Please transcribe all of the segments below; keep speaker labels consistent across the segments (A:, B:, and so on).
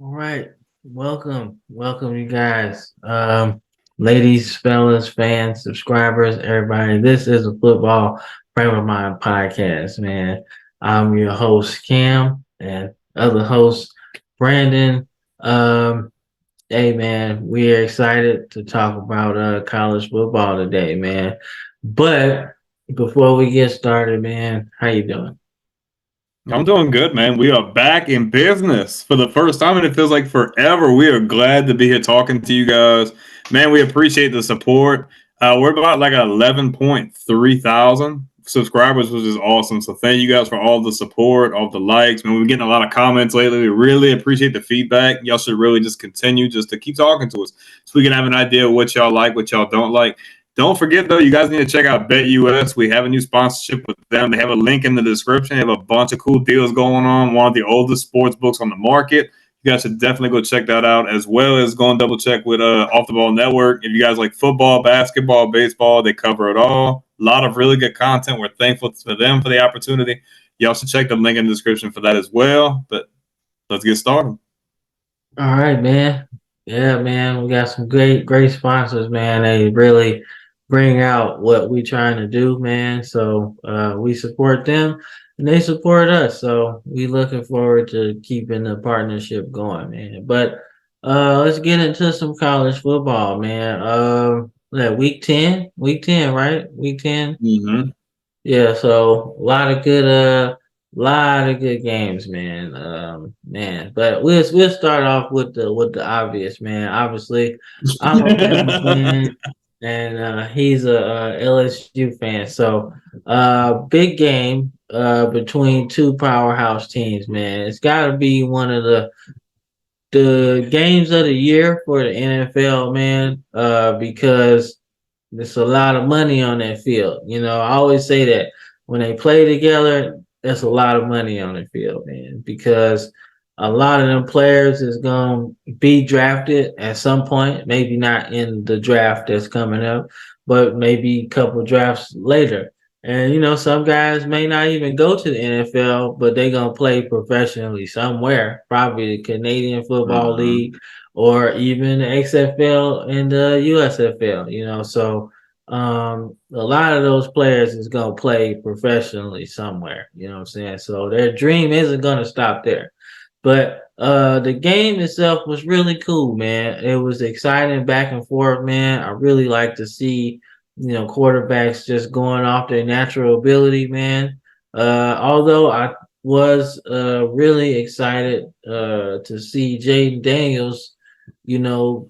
A: All right. Welcome you guys. Ladies, fellas, fans, subscribers, everybody. This is a football frame of mind podcast, man. I'm your host, Cam, and other host, Brandon. Um, hey man, we are excited to talk about college football today, man. But before we get started, man, how you doing?
B: I'm doing good, man. We are back in business for the first time, and it feels like forever. We are glad to be here talking to you guys. Man, we appreciate the support. We're about like 11.3 thousand subscribers, which is awesome. So thank you guys for all the support, all the likes. Man, we've been getting a lot of comments lately. We really appreciate the feedback. Y'all should really just continue just to keep talking to us so we can have an idea of what y'all like, what y'all don't like. Don't forget though, you guys need to check out BetUS. We have a new sponsorship with them. They have a link in the description. They have a bunch of cool deals going on. One of the oldest sports books on the market. You guys should definitely go check that out, as well as go and double check with Off the Ball Network. If you guys like football, basketball, baseball, they cover it all. A lot of really good content. We're thankful for them for the opportunity. Y'all should check the link in the description for that as well. But let's get started.
A: All right, man. Yeah, man. We got some great sponsors, man. They really bring out what we trying to do, man. So we support them and they support us. So we looking forward to keeping the partnership going, man. But let's get into some college football, man. Week 10, right? Week 10.
B: Mm-hmm.
A: Yeah, so lot of good games, man. Man, but we'll start off with the obvious, man. Obviously, I'm a Bama fan, and he's a, LSU fan. So, big game between two powerhouse teams, man. It's got to be one of the games of the year for the NFL, man. Because there's a lot of money on that field. You know, I always say that when they play together, there's a lot of money on the field, man, because a lot of them players is going to be drafted at some point, maybe not in the draft that's coming up, but maybe a couple drafts later. And you know, some guys may not even go to the NFL, but they're gonna play professionally somewhere, probably the Canadian Football
B: Mm-hmm.
A: League or even the XFL and the USFL, you know. So a lot of those players is gonna play professionally somewhere, you know what I'm saying? So their dream isn't gonna stop there. But the game itself was really cool, man. It was exciting back and forth, man. I really like to see, you know, quarterbacks just going off their natural ability, man. Although I was really excited to see Jaden Daniels, you know,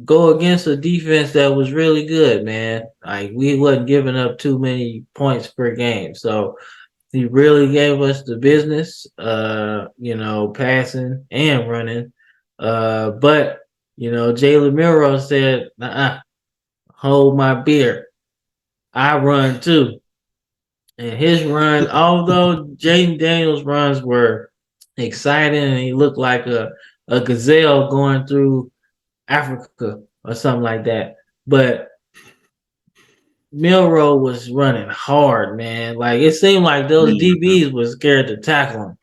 A: go against a defense that was really good, man. Like we wasn't giving up too many points per game. So he really gave us the business, you know, passing and running. But you know, Jalen Milrow said, hold my beer. I run too. And his run, although Jaden Daniels' runs were exciting and he looked like a gazelle going through Africa or something like that. But Milrow was running hard, man. Like it seemed like those
B: Mm-hmm.
A: DBs was scared to tackle him.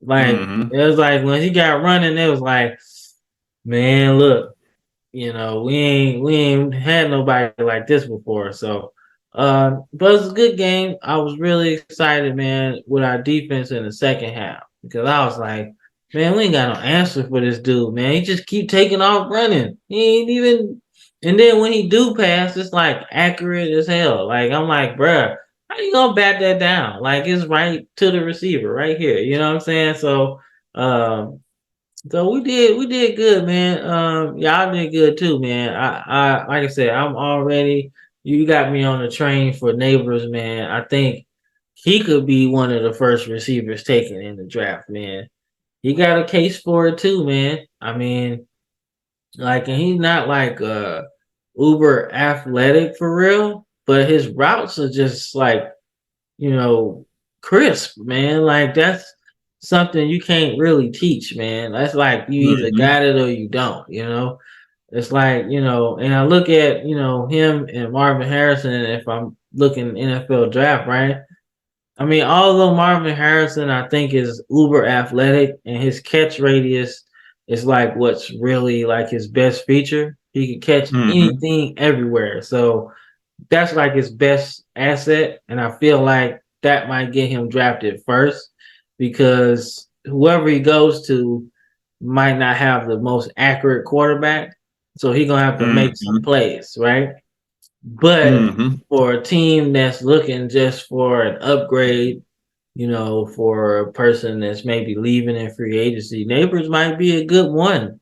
A: Like
B: Mm-hmm.
A: it was like when he got running, it was like, man, look, you know, we ain't had nobody like this before. So but it was a good game. I was really excited, man, with our defense in the second half because I was like, man, we ain't got no answer for this dude, man. He just keep taking off running. He ain't even and then when he do pass, it's like accurate as hell. Like I'm like, bruh, how you gonna bat that down? Like it's right to the receiver right here. You know what I'm saying? Um so we did good, man. Y'all did good too, man. I like I said, I'm already you got me on the train for neighbors, man. I think he could be one of the first receivers taken in the draft, man. He got a case for it too, man. I mean, like, and he's not like uber athletic for real, but his routes are just like you know, crisp, man. Like that's something you can't really teach, man. That's like you either
B: Mm-hmm.
A: got it or you don't, you know. It's like, you know, and I look at, you know, him and Marvin Harrison if I'm looking NFL draft, right? I mean, although Marvin Harrison I think is uber athletic and his catch radius is like what's really like his best feature. He can catch
B: Mm-hmm.
A: anything everywhere. So that's like his best asset. And I feel like that might get him drafted first because whoever he goes to might not have the most accurate quarterback. So he's gonna have to make some
B: Mm-hmm.
A: plays, right? But
B: Mm-hmm.
A: for a team that's looking just for an upgrade, for a person that's maybe leaving in free agency, Neighbors might be a good one,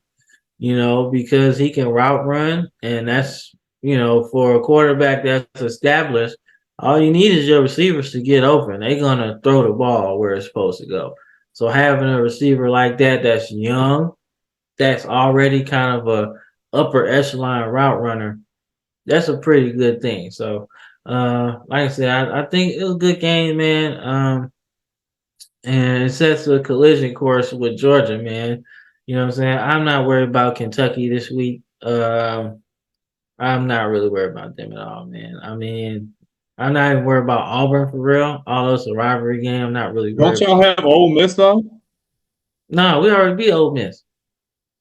A: because he can route run, and that's for a quarterback that's established. All you need is your receivers to get open. They're gonna throw the ball where it's supposed to go. So having a receiver like that that's young, that's already kind of a upper echelon route runner, that's a pretty good thing. So, like I said, I think it was a good game, man. And it sets a collision course with Georgia, man. You know what I'm saying? I'm not worried about Kentucky this week. I'm not really worried about them at all, man. I mean, I'm not even worried about Auburn for real. Although it's a rivalry game, I'm not really
B: Don't
A: worried.
B: y'all have Ole Miss though?
A: No, we already beat Ole Miss.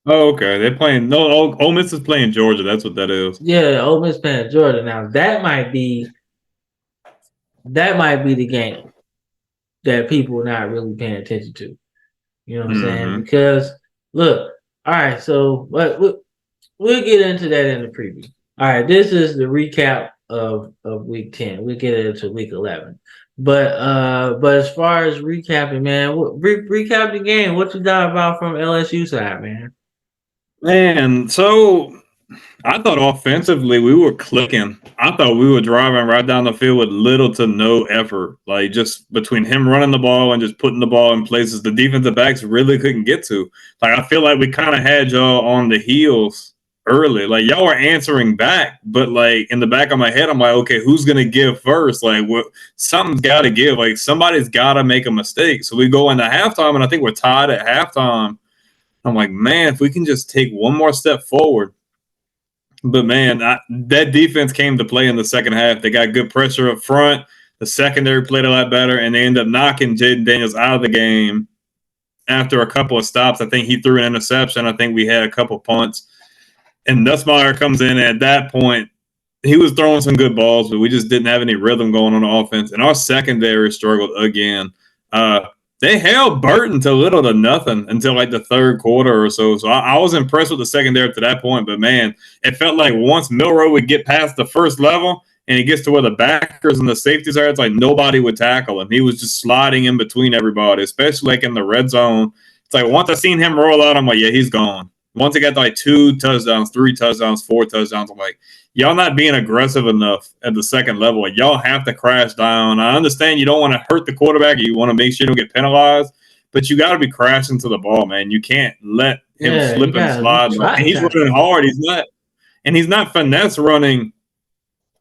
B: Oh, okay. They're playing. No, Ole Miss is playing Georgia. That's what that is.
A: Yeah, Ole Miss playing Georgia. Now that might be the game that people are not really paying attention to. You know what I'm saying?
B: Mm-hmm.
A: Because look, all right, so we'll get into that in the preview. All right, this is the recap of week 10. We'll get into week 11. But as far as recapping, man, recap the game. What you thought about from LSU side, man?
B: Man, so I thought offensively we were clicking. I thought we were driving right down the field with little to no effort. Like just between him running the ball and just putting the ball in places the defensive backs really couldn't get to. Like I feel like we kind of had y'all on the heels early. Like y'all were answering back, but like in the back of my head, I'm like, okay, who's gonna give first? Like what something's gotta give. Like somebody's gotta make a mistake. So we go into halftime and I think we're tied at halftime. I'm like, man, if we can just take one more step forward. But man, that defense came to play in the second half. They got good pressure up front. The secondary played a lot better, and they ended up knocking Jaden Daniels out of the game after a couple of stops. I think he threw an interception. I think we had a couple punts. And Nussmeier comes in, and at that point, he was throwing some good balls, but we just didn't have any rhythm going on the offense. And our secondary struggled again. They held Burton to little to nothing until like the third quarter or so. So I was impressed with the secondary to that point. But man, it felt like once Milrow would get past the first level and he gets to where the backers and the safeties are, it's like nobody would tackle him. He was just sliding in between everybody, especially like in the red zone. It's like once I seen him roll out, I'm like, yeah, he's gone. Once he got to like 2 touchdowns, 3 touchdowns, 4 touchdowns, I'm like, y'all not being aggressive enough at the second level. Y'all have to crash down. I understand you don't want to hurt the quarterback. You want to make sure you don't get penalized, but you got to be crashing to the ball, man. You can't let him
A: Yeah, you
B: slip and
A: gotta
B: slide.
A: try
B: And
A: to
B: he's
A: tackle.
B: running hard. He's not finesse running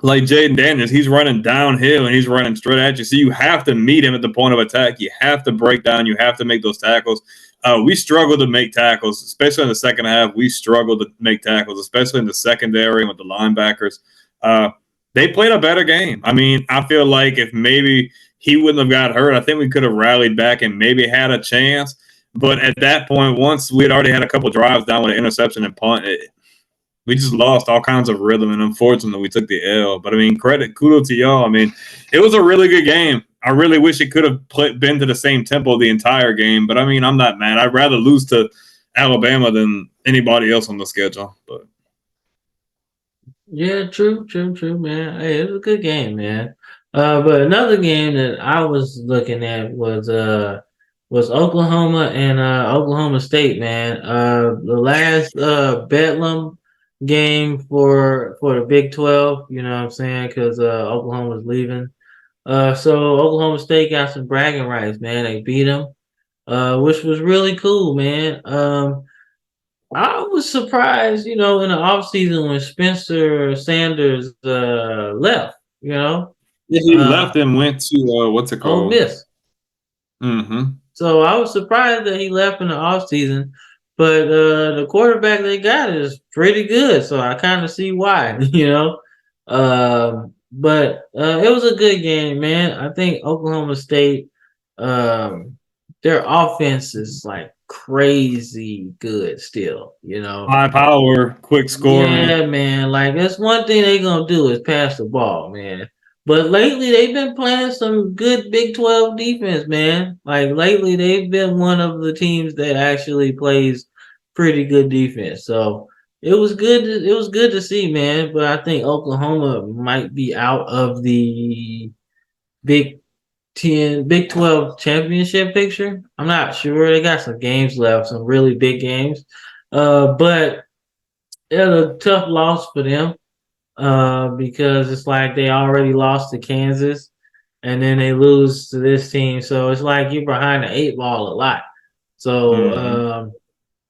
B: like Jaden Daniels. He's running downhill and he's running straight at you. So you have to meet him at the point of attack. You have to break down. You have to make those tackles. We struggled to make tackles, especially in the second half. We struggled to make tackles, especially in the secondary and with the linebackers. They played a better game. I mean, I feel like if maybe he wouldn't have got hurt, I think we could have rallied back and maybe had a chance. But at that point, once we had already had a couple drives down with an interception and punt, we just lost all kinds of rhythm, and unfortunately, we took the L. But I mean, kudos to y'all. I mean, it was a really good game. I really wish it could have been to the same tempo the entire game. But I mean, I'm not mad. I'd rather lose to Alabama than anybody else on the schedule. But
A: Yeah, true, man. Hey, it was a good game, man. But another game that I was looking at was Oklahoma and Oklahoma State, man. The last Bedlam game for the Big 12, you know what I'm saying? Because Oklahoma's leaving. So Oklahoma State got some bragging rights, man. They beat them, which was really cool, man. I was surprised, in the offseason when Spencer Sanders left,
B: yeah, he
A: uh
B: left and went to what's it
A: Ole
B: called?
A: Miss.
B: Mm-hmm.
A: So I was surprised that he left in the offseason, but the quarterback they got is pretty good, so I kind of see why, But it was a good game, man. I think Oklahoma State, um, their offense is like crazy good still,
B: High power, quick scoring.
A: Yeah, man. Like that's one thing they gonna do is pass the ball, man. But lately they've been playing some good Big 12 defense, man. Like lately they've been one of the teams that actually plays pretty good defense. So it was good to see, man. But I think Oklahoma might be out of the Big 10, Big 12 championship picture. I'm not sure. They got some games left, some really big games. But it was a tough loss for them because it's like they already lost to Kansas and then they lose to this team. So it's like you're behind the eight ball a lot. So,
B: Mm-hmm.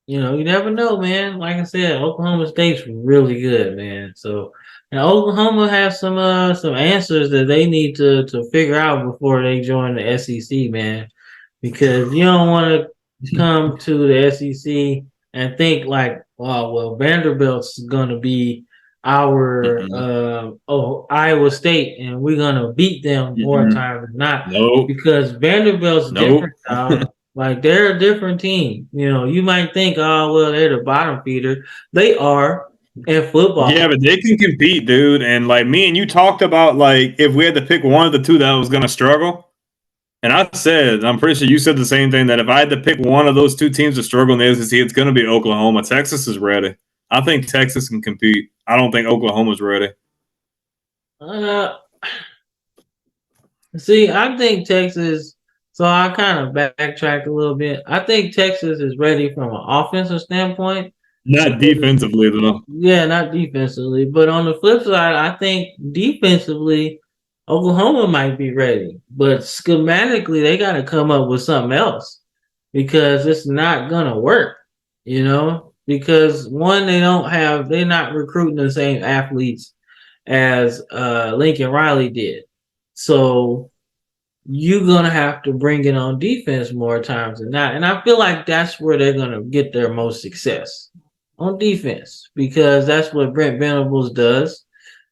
A: you never know, man. Like I said, Oklahoma State's really good, man. So, and Oklahoma has some answers that they need to figure out before they join the SEC, man, because you don't want to come to the SEC and think like, oh, well, Vanderbilt's going to be our
B: Mm-mm.
A: Iowa State, and we're going to beat them more
B: Mm-mm.
A: times than not
B: Nope.
A: because Vanderbilt's
B: Nope.
A: different, dog. Like they're a different team. You might think, oh, well, they're the bottom feeder. They are in
B: Yeah,
A: football.
B: but they can compete, dude. And like me and you talked about, like if we had to pick one of the two that was going to struggle, and I said, I'm pretty sure you said the same thing, that if I had to pick one of those two teams to struggle in the SEC, it's going to be Oklahoma. Texas is ready. I think Texas can compete. I don't think Oklahoma's ready.
A: Uh, See, I think Texas. So I kind of backtracked a little bit. I think Texas is ready from an offensive standpoint.
B: Not defensively, though.
A: Yeah, not defensively, but on the flip side, I think defensively, Oklahoma might be ready. But schematically, they got to come up with something else because it's not gonna work. Because one, they're not recruiting the same athletes as Lincoln Riley did. So you're gonna have to bring it on defense more times than not. And I feel like that's where they're gonna get their most success on defense because that's what Brent Venables does,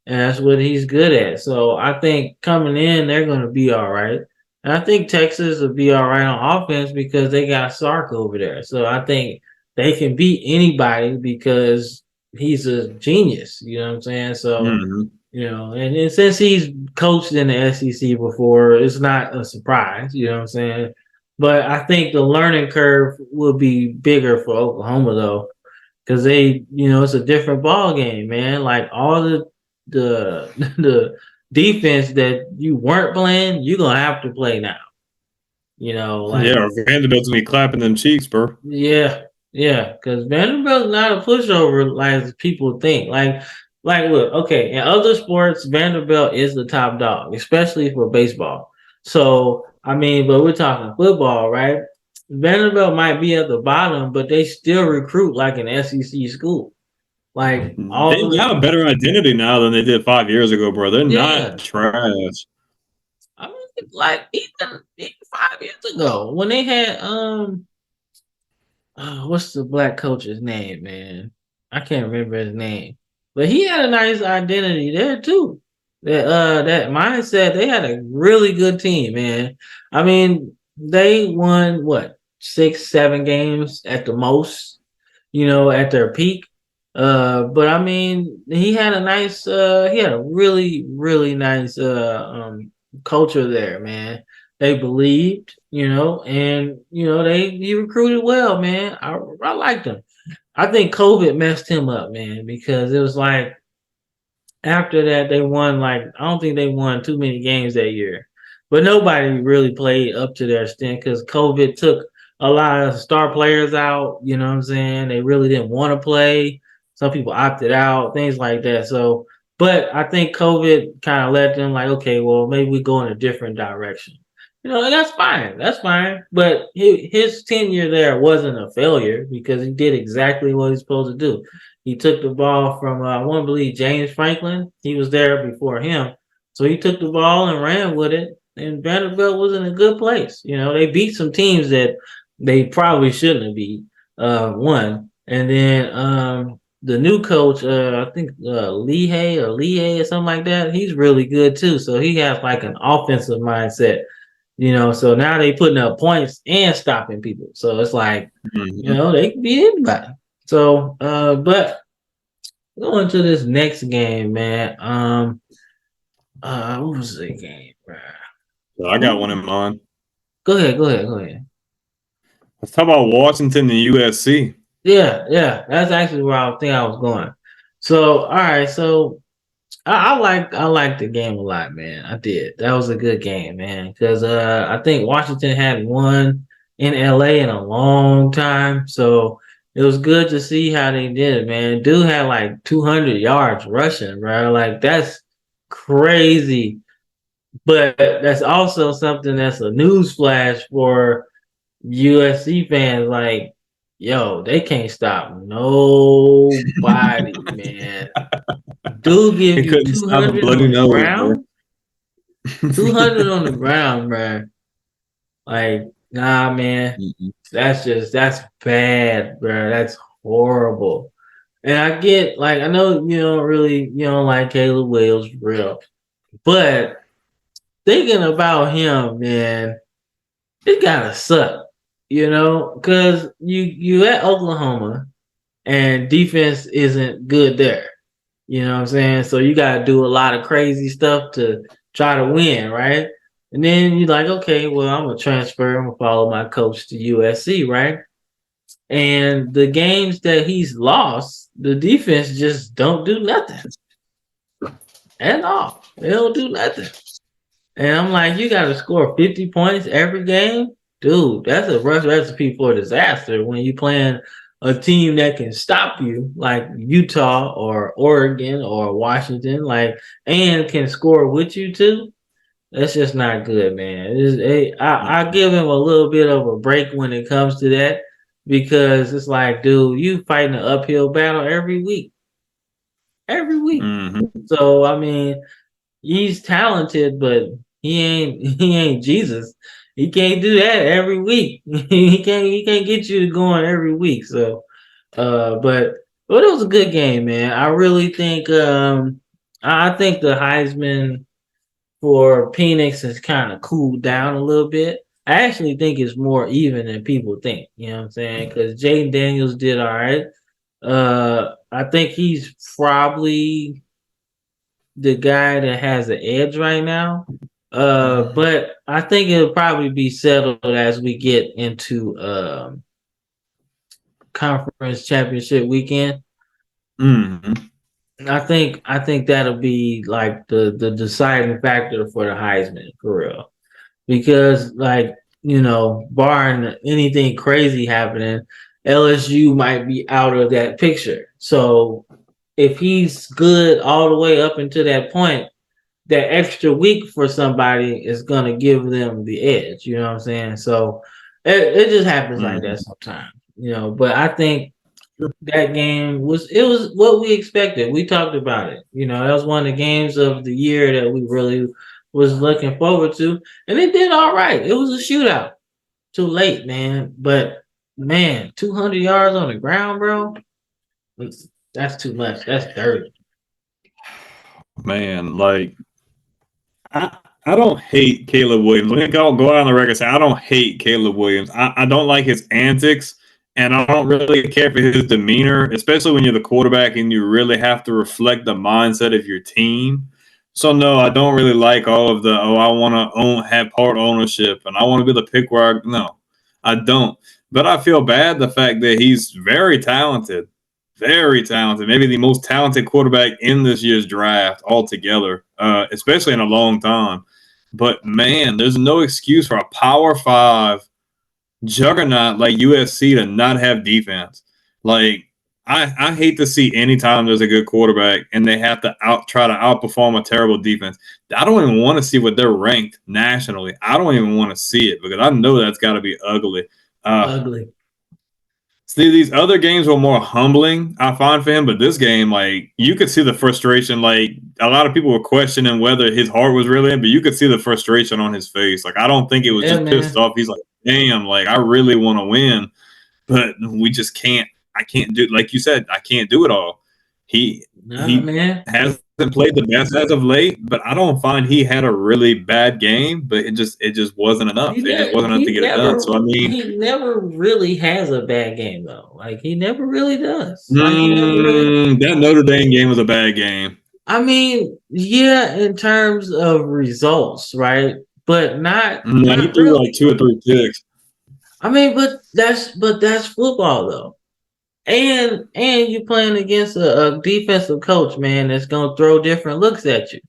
A: and that's what he's good at. So I think coming in, they're gonna be all right. And I think Texas will be all right on offense because they got Sark over there. So I think they can beat anybody because he's a genius. You know what I'm saying? So
B: Mm-hmm.
A: and since he's coached in the SEC before, it's not a surprise, you know what I'm saying? But I think the learning curve will be bigger for Oklahoma though, because it's a different ball game, man. Like all the the defense that you weren't playing, you're gonna have to play now.
B: Yeah,
A: Like
B: or Vanderbilt's gonna be clapping them cheeks, bro.
A: yeah, yeah, because Vanderbilt's not a pushover like people think. Look, okay, in other sports, Vanderbilt is the top dog, especially for baseball. So, I mean, but we're talking football, right? Vanderbilt might be at the bottom, but they still recruit like an SEC school. Like
B: They
A: all
B: got
A: the,
B: a better identity now than they did 5 years ago, bro. They're
A: yeah.
B: not trash.
A: I mean, like even 5 years ago when they had what's the black coach's name, man? I can't remember his name, but he had a nice identity there too. That mindset. They had a really good team, man. I mean, they won what 6, 7 games at the most, at their peak. But I mean, he had a really, really nice culture there, man. They believed, and he recruited well, man. I liked him. I think COVID messed him up, man, because it was like after that they won like I don't think they won too many games that year, but nobody really played up to their extent because COVID took a lot of star players out. You know what I'm saying? They really didn't want to play. Some people opted out, things like that. So, but I think COVID kind of let them like, okay, well maybe we go in a different direction. And that's fine. That's fine. But his tenure there wasn't a failure because he did exactly what he's supposed to do. He took the ball from I want to believe James Franklin. He was there before him, so he took the ball and ran with it. And Vanderbilt was in a good place. They beat some teams that they probably shouldn't have beat. One, and then the new coach, I think Lehigh or something like that. He's really good too. So he has like an offensive mindset. So now they putting up points and stopping people. So it's like,
B: Mhm.
A: they can be anybody. So, but going to this next game, man. What was the game, bro?
B: So I got one in mind.
A: Go ahead, go ahead, go ahead.
B: Let's talk about Washington and USC.
A: Yeah, yeah, that's actually where I think I was going. So, all right, so I like the game a lot, man. I did. That was a good game, man. Because I think Washington had won in LA in a long time, so it was good to see how they did it, man. Dude had like 200 yards rushing, bro. Like that's crazy. But that's also something that's a news flash for USC fans. Like, yo, they can't stop nobody, man. Dude give
B: He
A: you
B: couldn't stop a
A: 200
B: bloody
A: on the
B: nose, bro.
A: ground? 200 on the ground, man. Like, nah, man.
B: Mhm.
A: That's bad, bro. That's horrible. And I get, like, I know you don't like Caleb Williams, real. But thinking about him, man, it gotta suck, because you at Oklahoma and defense isn't good there. You know what I'm saying? So you got to do a lot of crazy stuff to try to win, right? And then you're like, okay, well, I'm going to transfer. I'm going to follow my coach to USC, right? And the games that he's lost, the defense just don't do nothing at all. They don't do nothing. And I'm like, you got to score 50 points every game? Dude, that's a recipe for disaster when you playing a team that can stop you, like Utah or Oregon or Washington, like, and can score with you too. That's just not good, man. I give him a little bit of a break when it comes to that because it's like, dude, you fighting an uphill battle every week.
B: Mhm.
A: So I mean, he's talented, but he ain't Jesus. He can't do that every week. He can't get you going every week. So but it was a good game, man. I really think I think the Heisman for Penix has kind of cooled down a little bit. I actually think it's more even than people think. You know what I'm saying? Because Jaden Daniels did all right. I think he's probably the guy that has the edge right now. But I think it'll probably be settled as we get into conference championship weekend.
B: Mhm.
A: I think that'll be like the deciding factor for the Heisman for real. Because like, barring anything crazy happening, LSU might be out of that picture. So if he's good all the way up until that point, that extra week for somebody is gonna give them the edge. You know what I'm saying? So it just happens like that
B: Mhm.
A: sometimes. But I think that game was what we expected. We talked about it. That was one of the games of the year that we really was looking forward to, and it did all right. It was a shootout. Too late, man. But man, 200 yards on the ground, bro. That's too much. That's dirty.
B: Man, like I don't hate Caleb Williams. Let me go out on the record and say I don't hate Caleb Williams. I don't like his antics, and I don't really care for his demeanor, especially when you're the quarterback and you really have to reflect the mindset of your team. So no, I don't really like all of the I want to have part ownership and I want to be the pick where no, I don't. But I feel bad the fact that he's very talented, maybe the most talented quarterback in this year's draft altogether, especially in a long time. But man, there's no excuse for a Power Five juggernaut like USC to not have defense. Like I hate to see anytime there's a good quarterback and they have to try to outperform a terrible defense. I don't even want to see what they're ranked nationally. I don't even want to see it because I know that's got to be ugly.
A: Ugly.
B: See, these other games were more humbling, I find, for him, but this game, like, you could see the frustration. Like, a lot of people were questioning whether his heart was really in, but you could see the frustration on his face. Like, I don't think it was
A: Yeah,
B: just pissed
A: man.
B: off. He's like, damn, like, I really want to win, but we just can't. I can't do, like you said, I can't do it all. He
A: Nah,
B: he
A: man.
B: has played the best as of late, but I don't find he had a really bad game. But it just wasn't enough. It just wasn't enough to get it done. So I mean,
A: he never really has a bad game though. Like he never really does. Like he never really.
B: that Notre Dame game was a bad game.
A: I mean, yeah, in terms of results, right? But
B: No, he
A: not
B: threw
A: really.
B: like 2 or 3 picks.
A: I mean, but that's football though. And you're playing against a defensive coach, man, that's gonna throw different looks at you.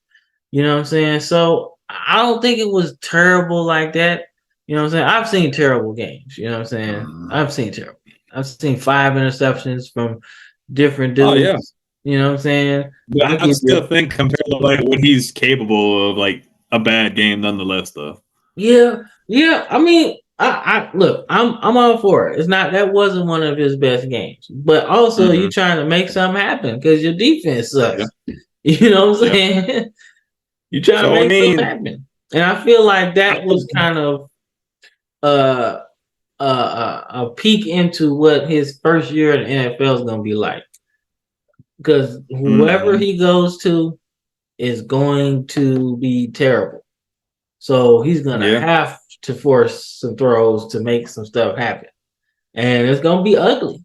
A: You know what I'm saying? So I don't think it was terrible like that. You know what I'm saying? I've seen terrible games. You know what I'm saying?
B: Mm.
A: I've seen terrible games. I've seen 5 interceptions from different
B: Oh yeah,
A: dudes. You know what I'm saying? I'll
B: but I
A: give
B: still
A: you.
B: think compared to like what he's capable of, like a bad game nonetheless, though.
A: Yeah, yeah. I mean, I look. I'm all for it. It's not that wasn't one of his best games, but also you
B: Hmm.
A: trying to make something happen because your defense
B: Yeah,
A: sucks. You know what I'm
B: yeah.
A: saying? You trying to
B: So I
A: make something
B: mean,
A: happen, and I feel like
B: I
A: that was
B: think,
A: kind of uh, a peek into what his first year in the NFL is going to be like. Because whoever
B: mhm,
A: he goes to is going to be terrible. So he's going to
B: yeah,
A: have to force some throws to make some stuff happen. And it's going to be ugly.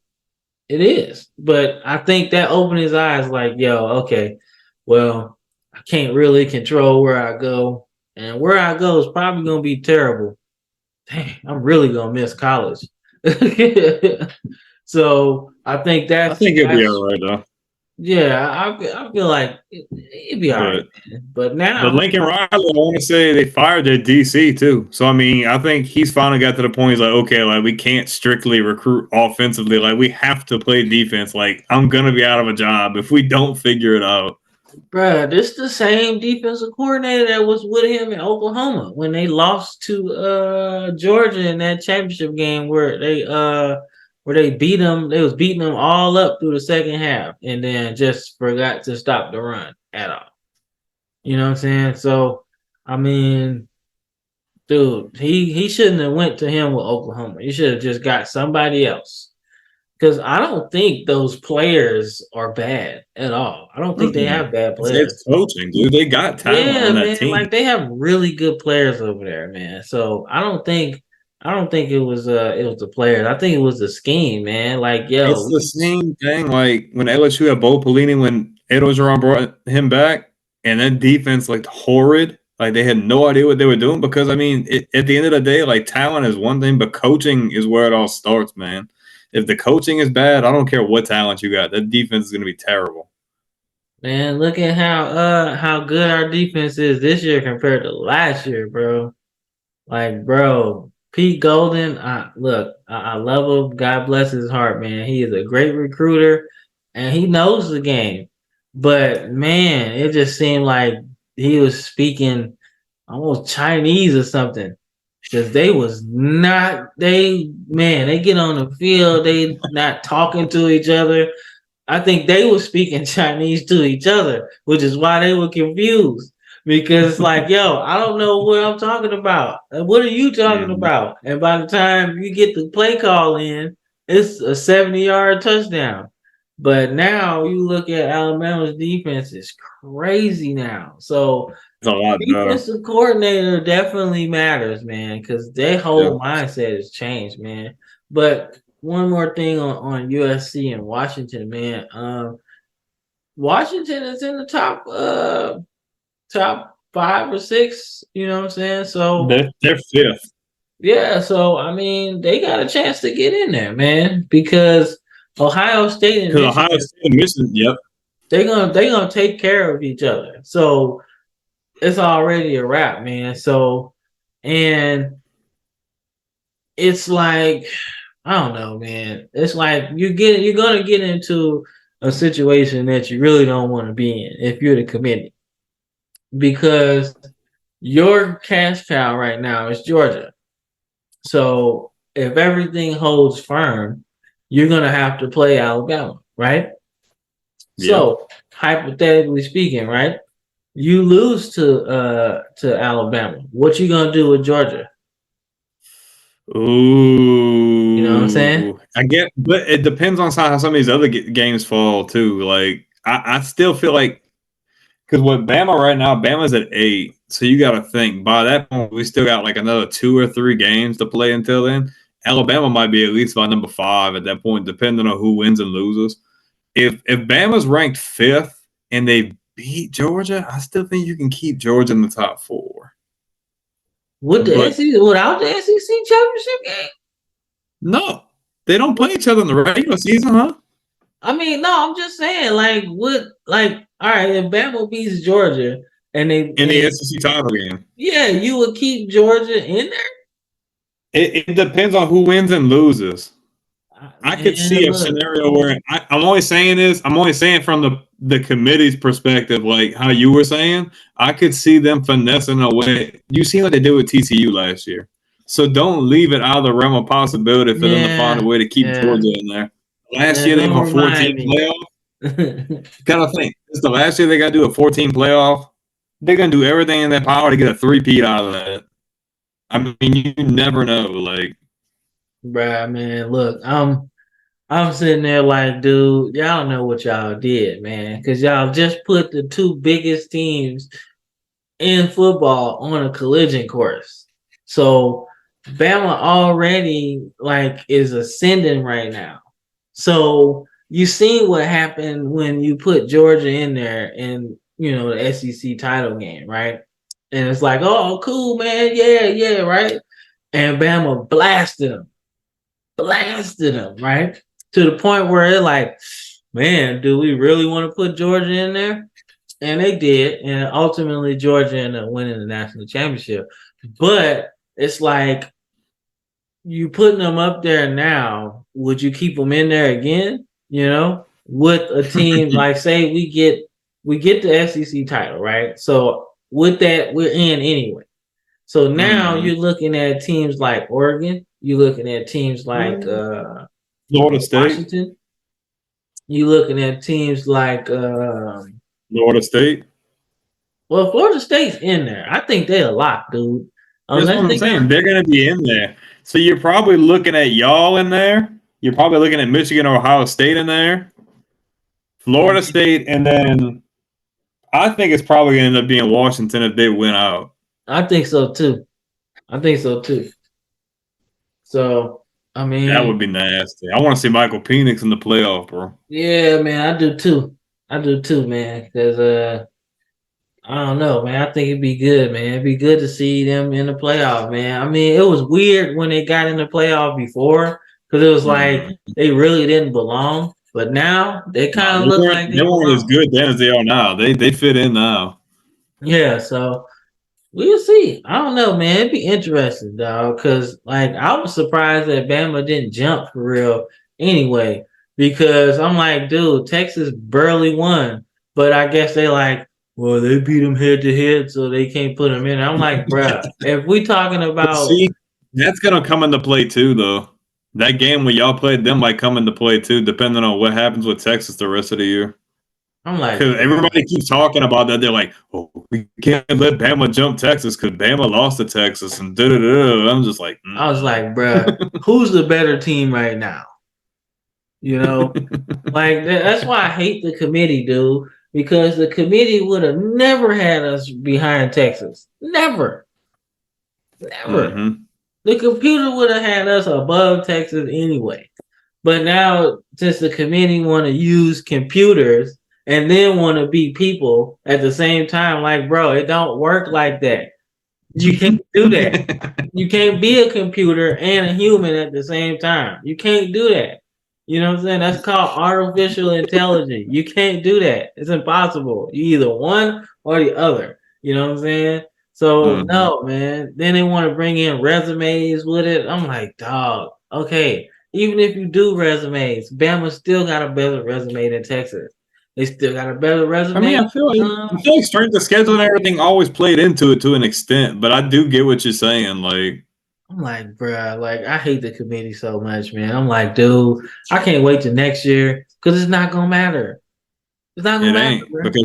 A: It is. But I think that opened his eyes like, yo, okay, well, I can't really control where I go. And where I go is probably going to be terrible. Dang, I'm really gonna miss college. So I think
B: I think he'll be
A: that's
B: all right though.
A: yeah. I feel like it'd be all right,
B: But
A: man. But
B: But
A: now,
B: Lincoln Riley, I want to say they fired their DC too. So I mean, I think he's finally got to the point. He's like, okay, like we can't strictly recruit offensively. Like we have to play defense. Like I'm gonna be out of a job if we don't figure it out.
A: bruh, this the same defensive coordinator that was with him in Oklahoma when they lost to Georgia in that championship game where they beat them. They was beating them all up through the second half, and then just forgot to stop the run at all. You know what I'm saying? So I mean, dude, he shouldn't have went to him with Oklahoma. He should have just got somebody else. Because I don't think those players are bad at all. I don't think they
B: Mm-mm.
A: have bad
B: It's
A: players.
B: coaching, dude. They got talent
A: Yeah,
B: on that
A: man.
B: team.
A: Like they have really good players over there, man. So I don't think it was the players. I think it was the scheme, man. Like,
B: It's
A: yo,
B: the same thing. Like when LSU had Bo Pelini when Ed Orgeron brought him back, and then defense looked horrid. Like they had no idea what they were doing because I mean, at the end of the day, like talent is one thing, but coaching is where it all starts, man. If the coaching is bad, I don't care what talent you got. That defense is going to be terrible.
A: man, look at how good our defense is this year compared to last year, bro. Like, bro, Pete Golden, I love him. God bless his heart, man. He is a great recruiter and he knows the game. But man, it just seemed like he was speaking almost Chinese or something. Cause they was not they get on the field, they not talking to each other. I think they were speaking Chinese to each other, which is why they were confused. Because it's like, yo, I don't know what I'm talking about. And what are you talking
B: Mhm.
A: about? And by the time you get the play call in, it's a 70-yard touchdown. But now you look at Alabama's defense, it's crazy now. So
B: It's a lot better.
A: defensive coordinator definitely matters, man, because their
B: Yeah.
A: whole mindset has changed, man. But one more thing on USC and Washington, man. Washington is in the top 5 or 6, you know what I'm saying? So
B: They're fifth
A: yeah, so I mean they got a chance to get in there, man, because Ohio State and
B: because Ohio
A: Michigan,
B: State and Michigan. Yep.
A: they're gonna take care of each other. So it's already a wrap, man. So and it's like I don't know, man. It's like you're gonna get into a situation that you really don't want to be in if you're the committee because your cash cow right now is Georgia. So if everything holds firm, you're gonna have to play Alabama, right?
B: Yeah.
A: So hypothetically speaking, right? You lose to Alabama. What you gonna do with Georgia? You know what I'm saying?
B: Ooh, I get, but it depends on how some of these other games fall too. Like, I still feel like Because what Bama right now, Bama's at 8. So you got to think by that point we still got like another 2 or 3 games to play until then. Alabama might be at least by number 5 at that point, depending on who wins and loses. If Bama's ranked 5th and they beat Georgia, I still think you can keep Georgia in the top 4.
A: With the
B: But
A: SEC, without the SEC championship game?
B: no, they don't play each other in the regular season, huh?
A: I mean, no, I'm just saying, like, all right, if Bama beats Georgia and
B: In the SEC title game.
A: yeah, you would keep Georgia in there?
B: It depends on who wins and loses. I could
A: Man,
B: see a
A: look.
B: scenario where I'm only saying from the committee's perspective, like how you were saying, I could see them finessing a way. You see what they did with TCU last year. So don't leave it out of the realm of possibility for them to find a
A: Yeah,
B: way to keep
A: yeah.
B: Georgia in there. Last
A: Yeah,
B: year they have
A: don't
B: a 14
A: remind me.
B: playoff. Gotta think. It's the last year they gotta do a 14 playoff. They're gonna do everything in their power to get a 3-peat out of that. I mean, you never know. Like,
A: Bruh, man, look, I'm sitting there like, dude, y'all know what y'all did, man. Cause y'all just put the two biggest teams in football on a collision course. So Bama already like is ascending right now. So you seen what happened when you put Georgia in there in the SEC title game, right? And it's like, oh, cool, man, yeah, right. And Bama blasted them, right? To the point where they're like, man, do we really want to put Georgia in there? And they did, and ultimately Georgia ended up winning the national championship. But it's like you putting them up there now. Would you keep them in there again? With a team like say we get the SEC title, right? So with that, we're in anyway. So now you're looking at teams like Oregon. You're looking at teams like
B: Florida State.
A: Washington. You're looking at teams like
B: Florida State.
A: well, Florida State's in there. I think they're a lock, dude.
B: That's what
A: Unless
B: I'm
A: they
B: saying.
A: got
B: They're going to be in there. So you're probably looking at y'all in there. You're probably looking at Michigan or Ohio State in there. Florida State, and then I think it's probably going to end up being Washington if they win out.
A: I think so too. So I
B: That
A: mean,
B: would be nasty. I want to see Michael Penix in the playoff, bro.
A: yeah, man, I do too. Man. Because I don't know, man. I think it'd be good, man. It'd be good to see them in the playoff, man. I mean, it was weird when they got in the playoff before because it was like they really didn't belong. But now they
B: No,
A: kind of look like they
B: they weren't as
A: belong.
B: good then as they are now. They fit in now.
A: Yeah, so we'll see. I don't know, man. It'd be interesting, dog. Because like I was surprised that Bama didn't jump for real anyway. Because I'm like, dude, Texas barely won, but I guess they like, well, they beat them head to head, so they can't put them in. I'm like, bruh, if we talking
B: But
A: about,
B: see, that's going to come into play too, though. That game where y'all played them might come into play too, depending on what happens with Texas the rest of the year.
A: I'm like,
B: Because everybody keeps talking about that. They're like, oh, we can't let Bama jump Texas because Bama lost to Texas and da-da-da. I'm just like,
A: I was like, bruh, who's the better team right now? Like that's why I hate the committee, dude. Because the committee would have never had us behind Texas. Never. Never.
B: Mm-hmm.
A: The computer would have had us above Texas anyway. But now, since the committee want to use computers and then want to be people at the same time, like, bro, it don't work like that. You can't do that. You can't be a computer and a human at the same time. You can't do that. You know what I'm saying? That's called artificial intelligence. You can't do that. It's impossible. You either one or the other. You know what I'm saying? So no, man. Then they want to bring in resumes with it. I'm like, dog, okay. Even if you do resumes, Bama still got a better resume than Texas. They still got a better resume.
B: I mean, I feel like strength of schedule and everything always played into it to an extent, but I do get what you're saying. Like,
A: I'm like, bruh, like I hate the committee so much, man. I'm like, dude, I can't wait till next year because it's not gonna matter. It's not gonna
B: it
A: matter,
B: ain't
A: bro.
B: because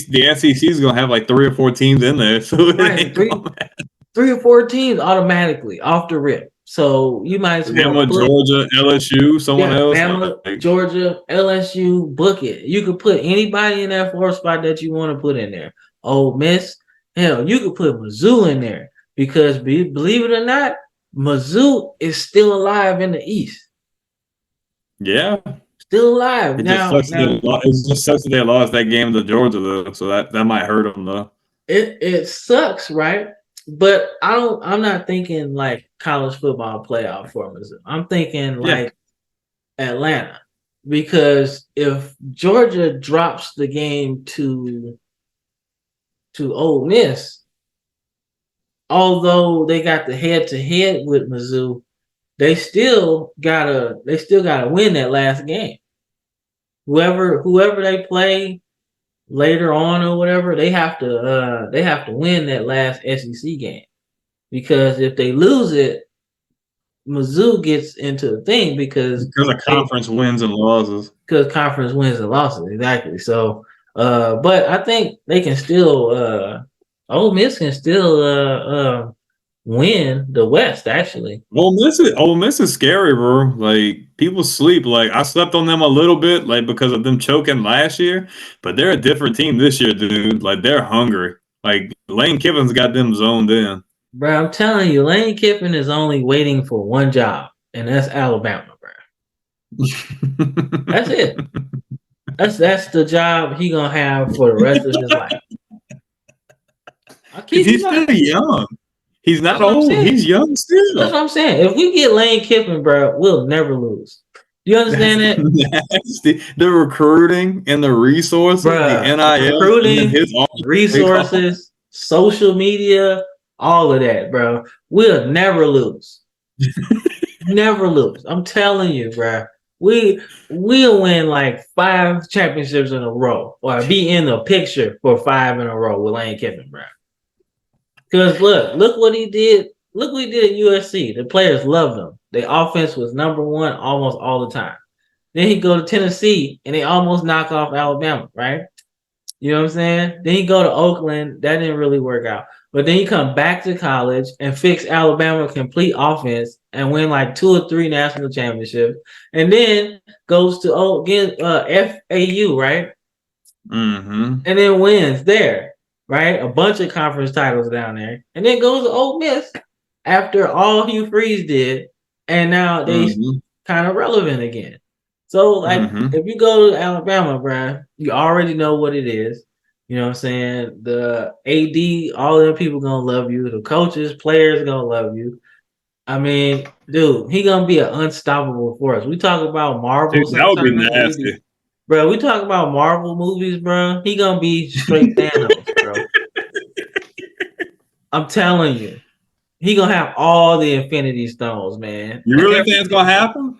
B: the SEC is gonna have like 3 or 4 teams in there, so it
A: Right,
B: ain't gonna matter.
A: three or four teams automatically off the rip. So you might as well
B: Bama,
A: book.
B: Georgia, LSU, someone
A: Yeah,
B: else.
A: Bama,
B: Like,
A: Georgia, LSU, book it. You could put anybody in that fourth spot that you want to put in there. Ole Miss, hell, you could put Mizzou in there because believe it or not, Mizzou is still alive in the East.
B: yeah,
A: Still alive
B: it just
A: now.
B: sucks that it just sucks that they lost that game to Georgia though. So that might hurt them though.
A: It sucks, right? But I'm not thinking like college football playoff for Mizzou. I'm thinking
B: Yeah,
A: like Atlanta. Because if Georgia drops the game to Ole Miss, although they got the head to head with Mizzou, they still gotta win that last game. Whoever they play later on or whatever, they have to win that last SEC game. Because if they lose it, Mizzou gets into the thing
B: because of conference wins and losses.
A: because conference wins and losses, exactly. So but I think they can still Ole Miss can still win the West actually.
B: Ole Miss is scary, bro. Like people sleep. Like I slept on them a little bit, like because of them choking last year. But they're a different team this year, dude. Like they're hungry. Like Lane Kiffin's got them zoned in.
A: Bro, I'm telling you, Lane Kiffin is only waiting for one job, and that's Alabama, bro. That's it. That's the job he gonna have for the rest of his life. I
B: Because
A: kid you
B: he's still
A: not.
B: young. He's
A: That's
B: not
A: what I'm
B: old.
A: saying.
B: He's young
A: That's
B: still.
A: what I'm saying. If we get Lane Kiffin, bro, we'll never lose. Do you
B: That's
A: understand that?
B: nasty. The recruiting and the resources, the
A: Bruh,
B: NIL, and then
A: recruiting,
B: his office take off.
A: resources, social media, all of that, bro. We'll never lose. Never lose. I'm telling you, bro. We'll win like 5 championships in a row, or be in the picture for 5 in a row with Lane Kiffin, bro. Because look what he did. Look what he did at USC. The players loved him. The offense was number one almost all the time. Then he go to Tennessee and they almost knock off Alabama, right? You know what I'm saying? Then he go to Oakland. That didn't really work out. But then he come back to college and fix Alabama complete offense and win like 2 or 3 national championships. And then goes to again FAU, right?
B: Mm-hmm.
A: And then wins there, right? A bunch of conference titles down there. And then goes to Ole Miss after all Hugh Freeze did. And now they
B: Mm-hmm.
A: kind of relevant again. So like
B: Mm-hmm.
A: if you go to Alabama, bro, you already know what it is. You know what I'm saying? The AD, all them people gonna love you. The coaches, players gonna love you. I mean, dude, he gonna be an unstoppable force. We talk about Marvel
B: Dude, that would be
A: sometimes.
B: nasty.
A: Bro, we talk about Marvel movies, bro. He gonna be straight Thanos, bro. I'm telling you, he gonna have all the Infinity Stones, man.
B: You really think it's gonna happen?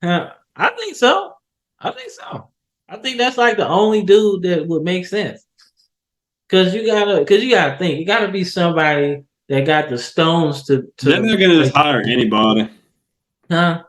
A: I think so. I think so. I think that's like the only dude that would make sense. Cause you gotta think, you gotta be somebody that got the stones
B: They're
A: to
B: not gonna just
A: like,
B: hire anybody.
A: huh?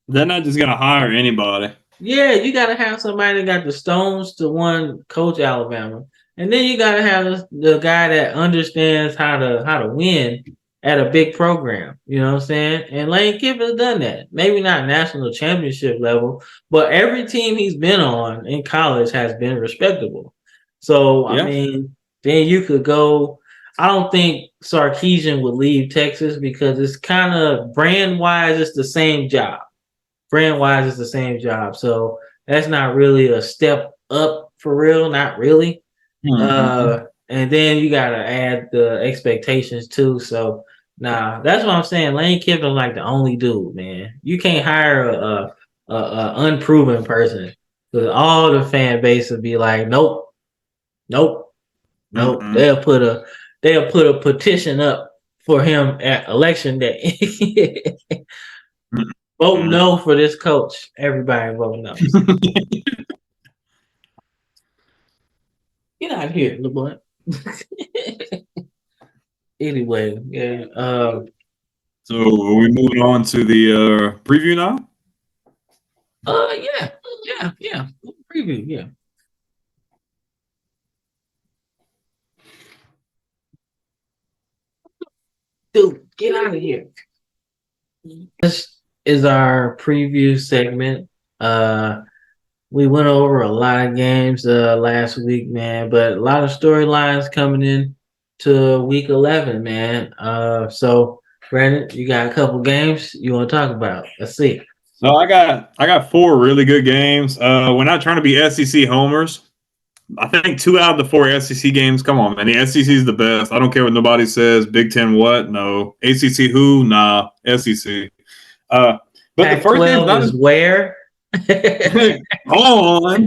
B: They're not just gonna hire anybody.
A: Yeah, you gotta have somebody that got the stones to one coach Alabama, and then you gotta have the guy that understands how to win at a big program. You know what I'm saying? And Lane Kiffin's done that. Maybe not national championship level, but every team he's been on in college has been respectable. So I
B: Yeah.
A: mean, then you could go. I don't think Sarkeesian would leave Texas because it's kind of brand wise, it's the same job brand wise, it's the same job. So that's not really a step up for real, not really.
B: Mm-hmm.
A: And then you gotta add the expectations too. So nah, that's what I'm saying. Lane Kiffin like the only dude, man. You can't hire a unproven person because all the fan base would be like, nope, nope, nope.
B: Mm-hmm.
A: They'll put a petition up for him at election day. Vote
B: Mm-hmm.
A: no for this coach. Everybody vote no. Get out of here, little boy. Anyway, yeah.
B: So are we moving on to the preview now?
A: Yeah. Preview, yeah. Dude, get out of here. This is our preview segment. We went over a lot of games last week, man, but a lot of storylines coming in to week 11, man. So Brandon, you got a couple games you want to talk about? Let's see.
B: No, I got four really good games. We're not trying to be SEC homers. I think two out of the four SEC games. Come on, man. The SEC is the best. I don't care what nobody says. Big Ten, what? No. ACC, who? Nah. SEC. Uh, but the first game's
A: Pac-12
B: not
A: is where?
B: on.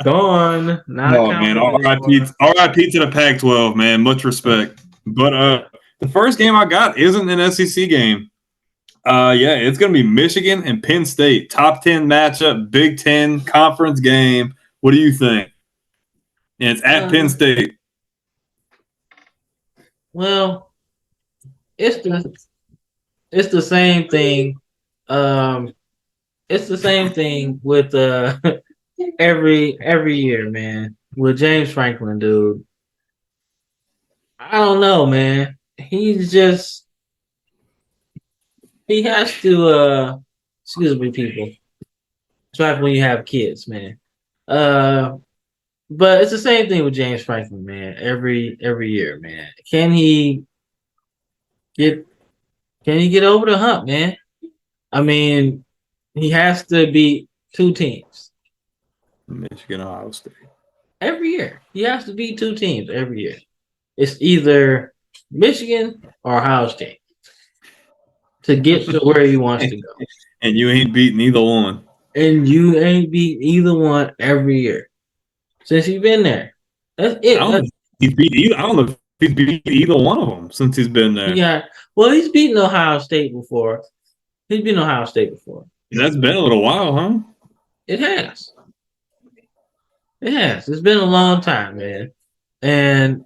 A: Gone, not
B: No, man.
A: counted
B: RIP,
A: anymore.
B: RIP to the Pac-12, man. Much respect. But the first game I got isn't an SEC game. Yeah, it's going to be Michigan and Penn State. Top 10 matchup, Big Ten conference game. What do you think? And it's at Penn State.
A: Well, it's the same thing. It's the same thing with every year, man. With James Franklin, dude. I don't know, man. He has to excuse me, people. It's right when you have kids, man. Uh but it's the same thing with James Franklin, man. Every year, man. Get can he get over the hump, man? I mean, he has to beat two teams
B: Michigan, Ohio State.
A: every year. He has to beat two teams every year. It's either Michigan or Ohio State to get to where he wants to go.
B: And you ain't beating either one.
A: And you ain't beat either one every year since he's been there. That's
B: I
A: it.
B: don't know if he's beat either one of them since he's been there.
A: Yeah. Well, he's beaten Ohio State before. He's beaten Ohio State before.
B: That's been a little while, huh?
A: It has. It has. It's been a long time, man. And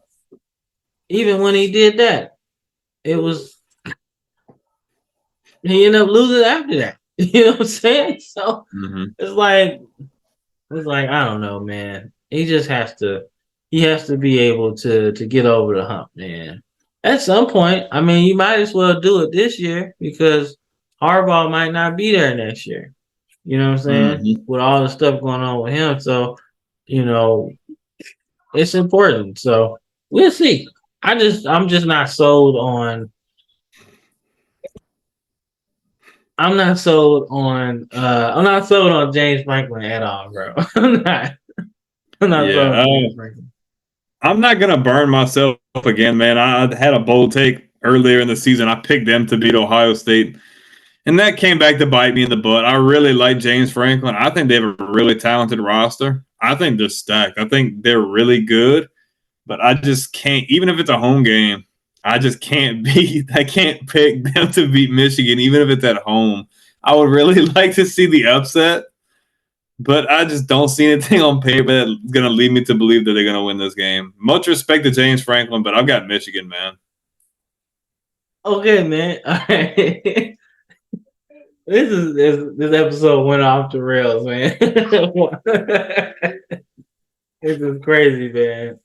A: even when he did that, it was he ended up losing after that. You know what I'm saying? So it's like I don't know, man. He has to be able to get over the hump, man. At some point, I mean, you might as well do it this year because Harbaugh might not be there next year. You know what I'm saying? With all the stuff going on with him, so you know it's important. So we'll see. I'm just not sold on. I'm not sold on. I'm not sold on James Franklin at all, bro. I'm not. I'm not sold on James Franklin.
B: I'm not gonna burn myself again, man. I had a bold take earlier in the season. I picked them to beat Ohio State, and that came back to bite me in the butt. I really like James Franklin. I think they have a really talented roster. I think they're stacked. I think they're really good, but I just can't. Even if it's a home game, I just can't beat. I can't pick them to beat Michigan, even if it's at home. I would really like to see the upset, but I just don't see anything on paper that's going to lead me to believe that they're going to win this game. Much respect to James Franklin, but I've got Michigan, man.
A: Okay, man. All right. This episode went off the rails, man. This is crazy, man.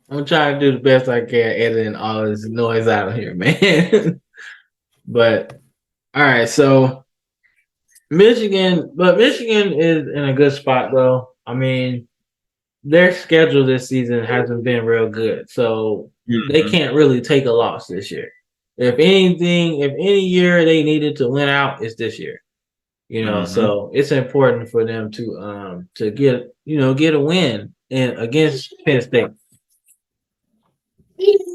A: I'm trying to do the best I can editing all this noise out of here, man. But all right, so Michigan is in a good spot though. I mean, their schedule this season hasn't been real good, so they can't really take a loss this year. If any year they needed to win out, it's this year. You know, so it's important for them to get a win against Penn State.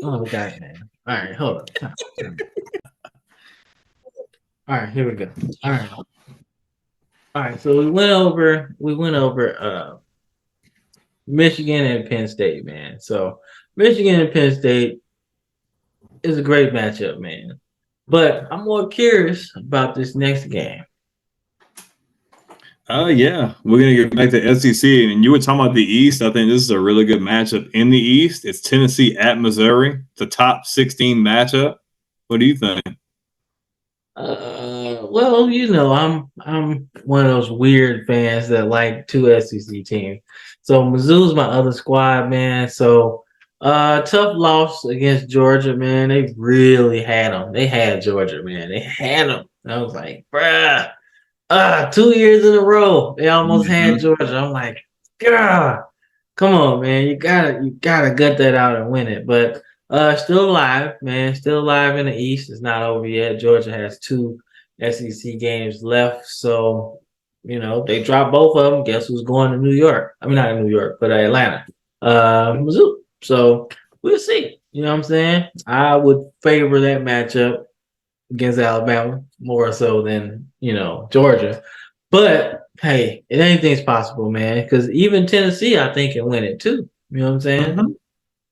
A: Oh god, man. All right, hold on. All right, here we go. All right. So we went over Michigan and Penn State, man. So Michigan and Penn State is a great matchup, man. But I'm more curious about this next game.
B: Yeah, we're gonna get back to SEC, and you were talking about the East. I think this is a really good matchup in the East. It's Tennessee at Missouri. It's a top 16 matchup. What do you think?
A: Well, you know, I'm one of those weird fans that like two SEC teams. So Mizzou's my other squad, man. So Tough loss against Georgia, man. They really had them. They had Georgia, man. They had them. I was like, bruh. 2 years in a row, they almost had
B: Mhm.
A: Georgia. I'm like, God, come on, man. You gotta gut that out and win it. But still alive, man. Still alive in the East. It's not over yet. Georgia has two SEC games left. So, they dropped both of them. Guess who's going to New York? I mean, not in New York, but Atlanta. Mizzou. So we'll see. You know what I'm saying? I would favor that matchup against Alabama more so than Georgia. But hey, anything's possible, man. Because even Tennessee, I think, can win it too. You know what I'm saying?
B: Mhm.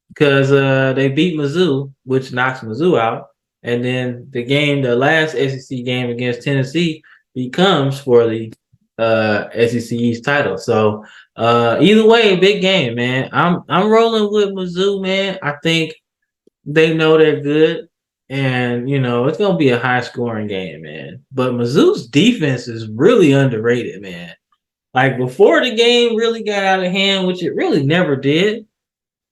A: Because they beat Mizzou, which knocks Mizzou out, and then the last SEC game against Tennessee, becomes for the SEC East title. So either way, big game, man. I'm rolling with Mizzou, man. I think they know they're good, and it's gonna be a high scoring game, man. But Mizzou's defense is really underrated, man. Like before the game really got out of hand, which it really never did.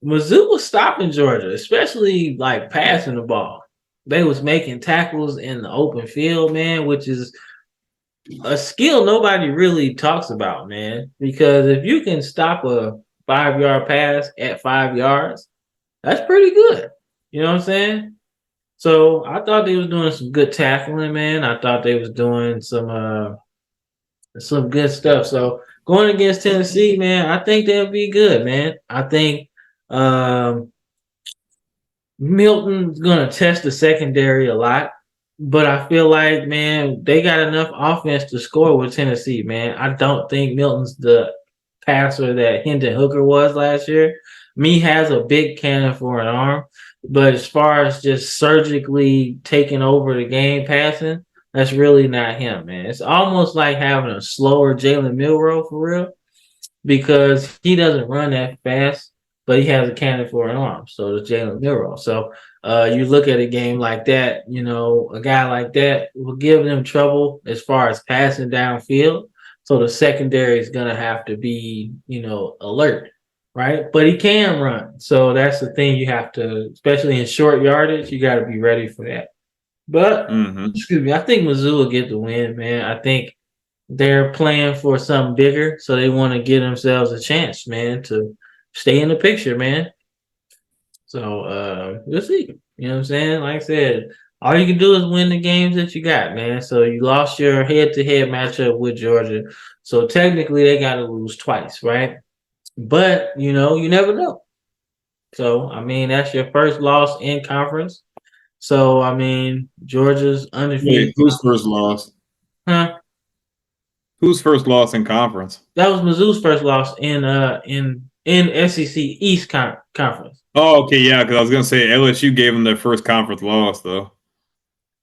A: Mizzou was stopping Georgia, especially like passing the ball. They was making tackles in the open field, man, which is a skill nobody really talks about, man. Because if you can stop a 5 yard pass at 5 yards, that's pretty good. You know what I'm saying? So I thought they was doing some good tackling, man. I thought they was doing some good stuff. So going against Tennessee, man, I think they'll be good, man. I think um, Milton's gonna test the secondary a lot, but I feel like, man, they got enough offense to score with Tennessee, man. I don't think Milton's the passer that Hendon Hooker was last year. Me has a big cannon for an arm, but as far as just surgically taking over the game passing, that's really not him, man. It's almost like having a slower Jalen Milroe for real because he doesn't run that fast, but he has a cannon for an arm. So does Jalen Milroe. So you look at a game like that, a guy like that will give them trouble as far as passing downfield. So the secondary is gonna have to be, alert, right? But he can run. So that's the thing you have to, especially in short yardage, you got to be ready for that. But
B: Mhm.
A: excuse me, I think Mizzou will get the win, man. I think they're playing for something bigger, so they want to give themselves a chance, man, to stay in the picture, man. So we'll see. You know what I'm saying? Like I said, all you can do is win the games that you got, man. So you lost your head-to-head matchup with Georgia, so technically they got to lose twice, right? But you never know. So I mean, that's your first loss in conference. So I mean, Georgia's undefeated,
B: Wait, who's first loss?
A: huh?
B: Who's first loss in conference?
A: That was Mizzou's first loss in SEC East Conference.
B: Oh, okay, yeah, because I was gonna say LSU gave them their first conference loss, though.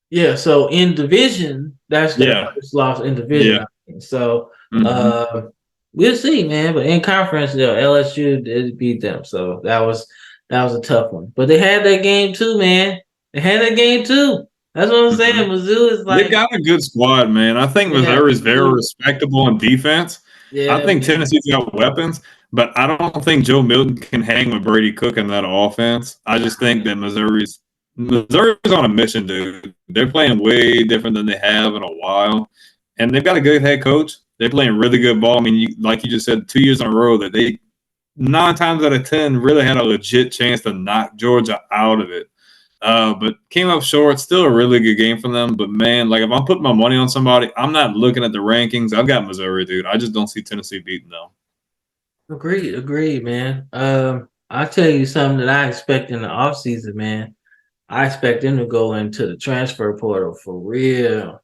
A: Yeah, so in division, that's their
B: Yeah,
A: first loss in division.
B: yeah.
A: I think. So
B: Hmm.
A: we'll see, man. But in conference, LSU did beat them, so that was a tough one. But they had that game too, man. They had that game too. That's what I'm saying.
B: Hmm.
A: Mizzou is
B: They've
A: like,
B: got a good squad, man. I think
A: yeah,
B: Missouri is very
A: Mizzou,
B: respectable in defense. I
A: yeah,
B: think
A: man.
B: Tennessee's got weapons, but I don't think Joe Milton can hang with Brady Cook in that offense. I just think that Missouri's on a mission, dude. They're playing way different than they have in a while, and they've got a good head coach. They're playing really good ball. I mean, like you just said, 2 years in a row that they 9 times out of 10 really had a legit chance to knock Georgia out of it. But came up short. Still a really good game from them. But man, like if I'm putting my money on somebody, I'm not looking at the rankings. I've got Missouri, dude. I just don't see Tennessee beating them.
A: Agreed, man. I'll tell you something that I expect in the offseason, man. I expect them to go into the transfer portal for real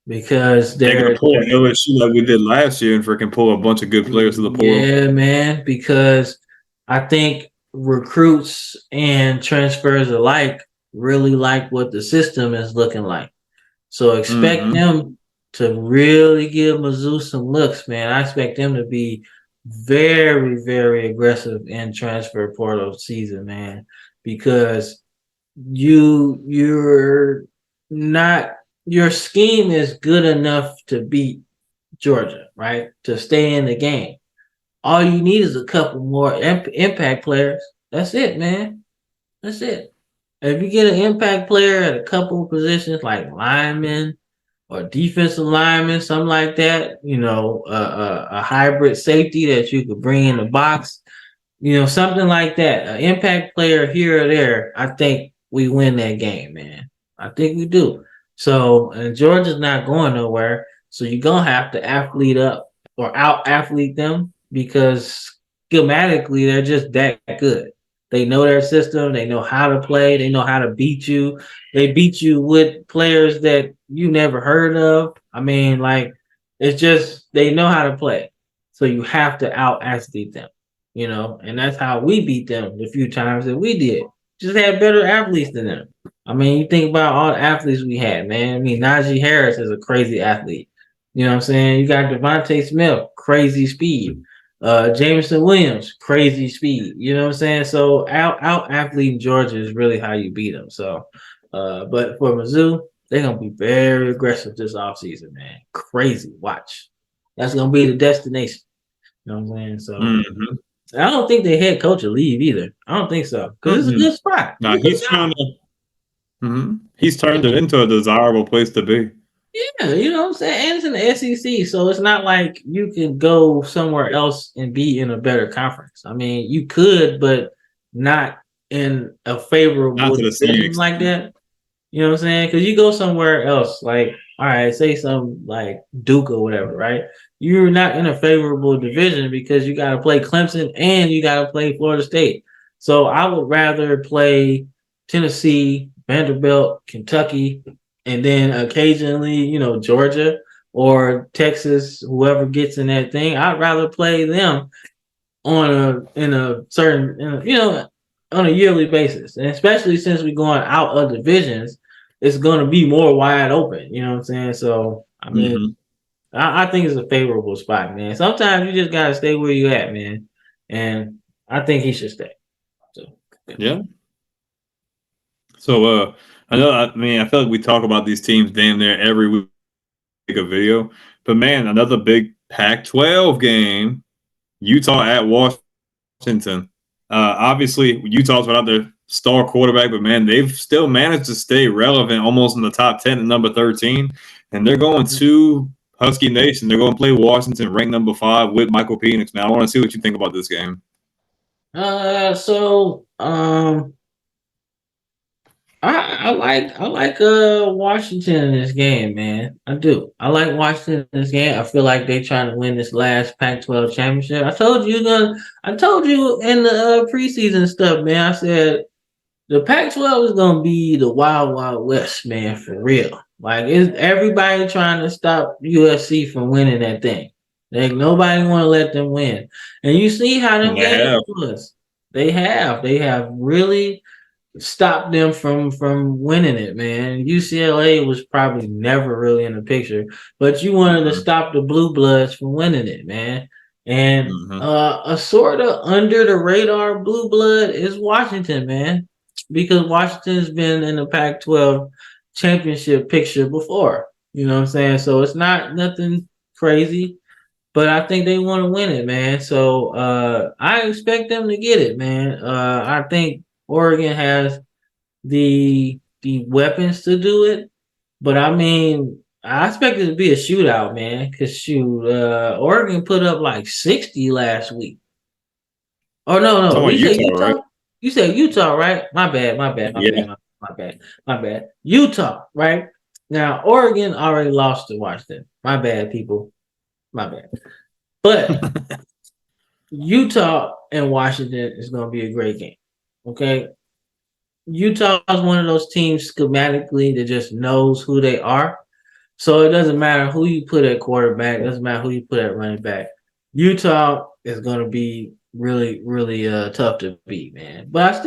A: because
B: They're gonna
A: they're
B: pull an LSU like we did last year and freaking pull a bunch of good players to the portal.
A: yeah, man. Because I think recruits and transfers alike really like what the system is looking like. So expect
B: Mm-hmm.
A: them to really give Mizzou some looks, man. I expect them to be very, very aggressive in transfer portal season, man, because you're not your scheme is good enough to beat Georgia, right? To stay in the game. All you need is a couple more impact players. That's it, man. That's it. If you get an impact player at a couple of positions like lineman or defensive lineman, something like that, a hybrid safety that you could bring in the box, something like that, an impact player here or there, I think we win that game, man. I think we do. So, and Georgia's not going nowhere. So you're gonna have to athlete up or out athlete them because schematically they're just that good. They know their system. They know how to play. They know how to beat you. They beat you with players that you never heard of. I mean, like it's just they know how to play. So you have to out athlete them, and that's how we beat them the few times that we did. Just had better athletes than them. I mean, you think about all the athletes we had, man. I mean, Najee Harris is a crazy athlete. You know what I'm saying? You got Devontae Smith, crazy speed. Jameson Williams, crazy speed. You know what I'm saying? So out athlete Georgia is really how you beat them. So, but for Mizzou, they're gonna be very aggressive this offseason, man. Crazy. Watch. That's gonna be the destination. You know what I'm saying? So
B: Mm-hmm.
A: I don't think the head coach will leave either. I don't think so because it's a good spot.
B: Now
A: It's a good
B: he's
A: job.
B: trying to. He's turned it into a desirable place to be.
A: Yeah, you know what I'm saying? And it's in the SEC, so it's not like you can go somewhere else and be in a better conference. I mean, you could, but not in a
B: Not
A: favorable
B: to the same
A: division like
B: extent.
A: that. You know what I'm saying? Because you go somewhere else, like, all right, say some like Duke or whatever, right? You're not in a favorable division because you got to play Clemson and you got to play Florida State. So I would rather play Tennessee, Vanderbilt, Kentucky, and then occasionally, Georgia or Texas, whoever gets in that thing. I'd rather play them in a certain, on a yearly basis, and especially since we're going out of divisions, it's going to be more wide open. You know what I'm saying? So I mean,
B: Mm-hmm.
A: I think it's a favorable spot, man. Sometimes you just gotta stay where you at, man, and I think he should stay. So yeah.
B: Yeah. So I know. I mean, I feel like we talk about these teams damn near every week a video, but man, another big Pac-12 game. Utah at Washington. Obviously, Utah's without their star quarterback, but man, they've still managed to stay relevant, almost in the top 10 at number 13. And they're going to Husky Nation. They're going to play Washington, ranked number 5 with Michael Penix. Man, I want to see what you think about this game.
A: So I like Washington in this game, man. I do. I like Washington in this game. I feel like they trying to win this last Pac-12 championship. I told you in the preseason stuff, man. I said the Pac-12 is gonna be the wild, wild west, man, for real. Like, is everybody trying to stop USC from winning that thing? Like, nobody want to let them win, and you see how them
B: And they
A: games
B: have.
A: was. They have really stopped them from winning it, man. UCLA was probably never really in the picture, but you wanted to
B: Mm-hmm.
A: stop the blue bloods from winning it, man. And
B: Mm-hmm.
A: a sort of under the radar blue blood is Washington, man, because Washington's been in the Pac-12 championship picture before. You know what I'm saying? So it's not nothing crazy, but I think they want to win it, man. So I expect them to get it, man. I think Oregon has the weapons to do it, but I mean, I expect it to be a shootout, man. Cause shoot, Oregon put up like 60 last week. Oh no, no,
B: Talking
A: we
B: about
A: say
B: Utah, right?
A: Utah. You said Utah, right? My bad, my bad, my
B: Yeah.
A: bad, my bad, my bad. Utah, right? Now Oregon already lost to Washington. My bad, people. My bad. But Utah and Washington is going to be a great game. Okay. Utah is one of those teams schematically that just knows who they are. So it doesn't matter who you put at quarterback, it doesn't matter who you put at running back. Utah is going to be really, really tough to beat, man. But I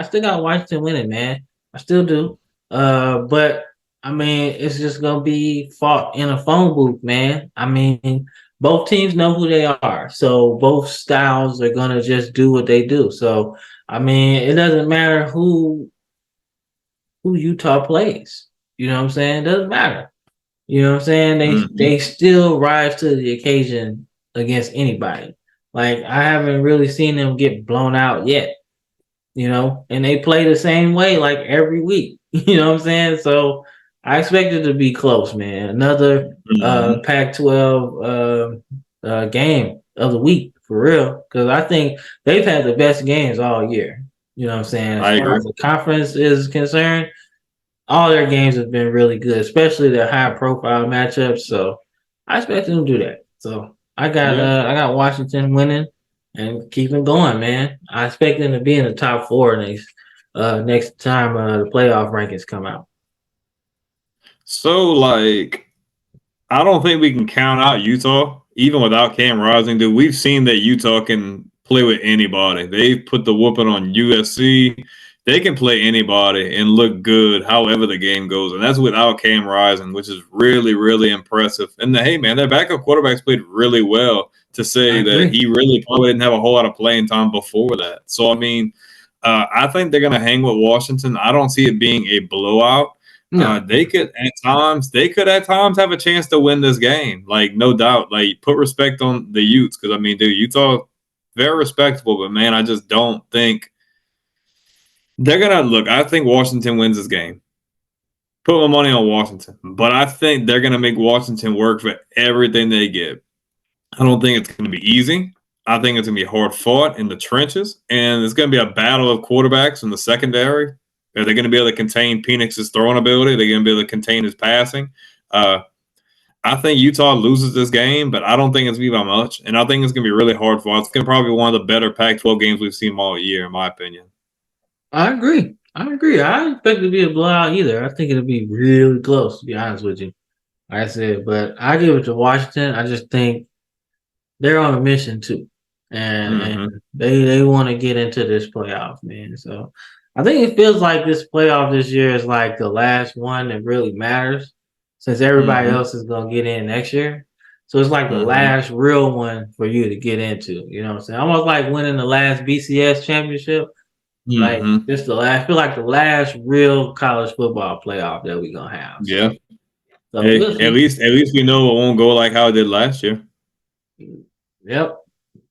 A: still got Washington winning, man. I still do. But I mean, it's just gonna be fought in a phone booth, man. I mean, both teams know who they are, so both styles are gonna just do what they do. So I mean, it doesn't matter who Utah plays. You know what I'm saying? It doesn't matter. You know what I'm saying? They
B: Mm-hmm.
A: they still rise to the occasion against anybody. Like I haven't really seen them get blown out yet. and they play the same way like every week. You know what I'm saying? So I expect it to be close, man. Another
B: Mhm.
A: Pac-12 game of the week for real, because I think they've had the best games all year. You know what I'm saying? As
B: I
A: far
B: agree.
A: as the conference is concerned, all their games have been really good, especially their high-profile matchups. So I expect them to do that. So
B: Yeah.
A: I got Washington winning and keeping going, man. I expect them to be in the top four next time the playoff rankings come out.
B: So like I don't think we can count out Utah, even without Cam Rising. Dude, we've seen that Utah can play with anybody. They've put the whooping on USC. They can play anybody and look good, however the game goes, and that's without Cam Rising, which is really, really impressive. And hey, man, their backup quarterbacks played really well. To
A: I
B: say that
A: agree.
B: he really probably didn't have a whole lot of playing time before that. So I mean, I think they're going to hang with Washington. I don't see it being a blowout.
A: No,
B: They could at times have a chance to win this game, like no doubt. Like put respect on the Utes, because I mean, dude, Utah very respectable, but man, I just don't think they're gonna look. I think Washington wins this game. Put my money on Washington, but I think they're gonna make Washington work for everything they give. I don't think it's gonna be easy. I think it's gonna be hard fought in the trenches, and it's gonna be a battle of quarterbacks in the secondary. Are they going to be able to contain Penix's throwing ability? Are they going to be able to contain his passing? Uh, I think Utah loses this game, but I don't think it's going to be by much. And I think it's going to be really hard for us. It's going to probably be one of the better Pac-12 games we've seen all year, in my opinion.
A: I agree. I agree. I don't expect it to be a blowout either. I think it'll be really close, to be honest with you. Like I said, but I give it to Washington. I just think they're on a mission too, and
B: Mm-hmm.
A: they want to get into this playoff, man. So I think it feels like this playoff this year is like the last one that really matters, since everybody
B: Mm-hmm.
A: else is gonna get in next year. So it's like the
B: Mm-hmm.
A: last real one for you to get into. You know what I'm saying? Almost like winning the last BCS championship. Like
B: Mm-hmm.
A: this the last. I feel like the last real college football playoff that we gonna have.
B: Yeah.
A: So
B: Hey,
A: we'll see.
B: at least we know it won't go like how it did last year.
A: Yep.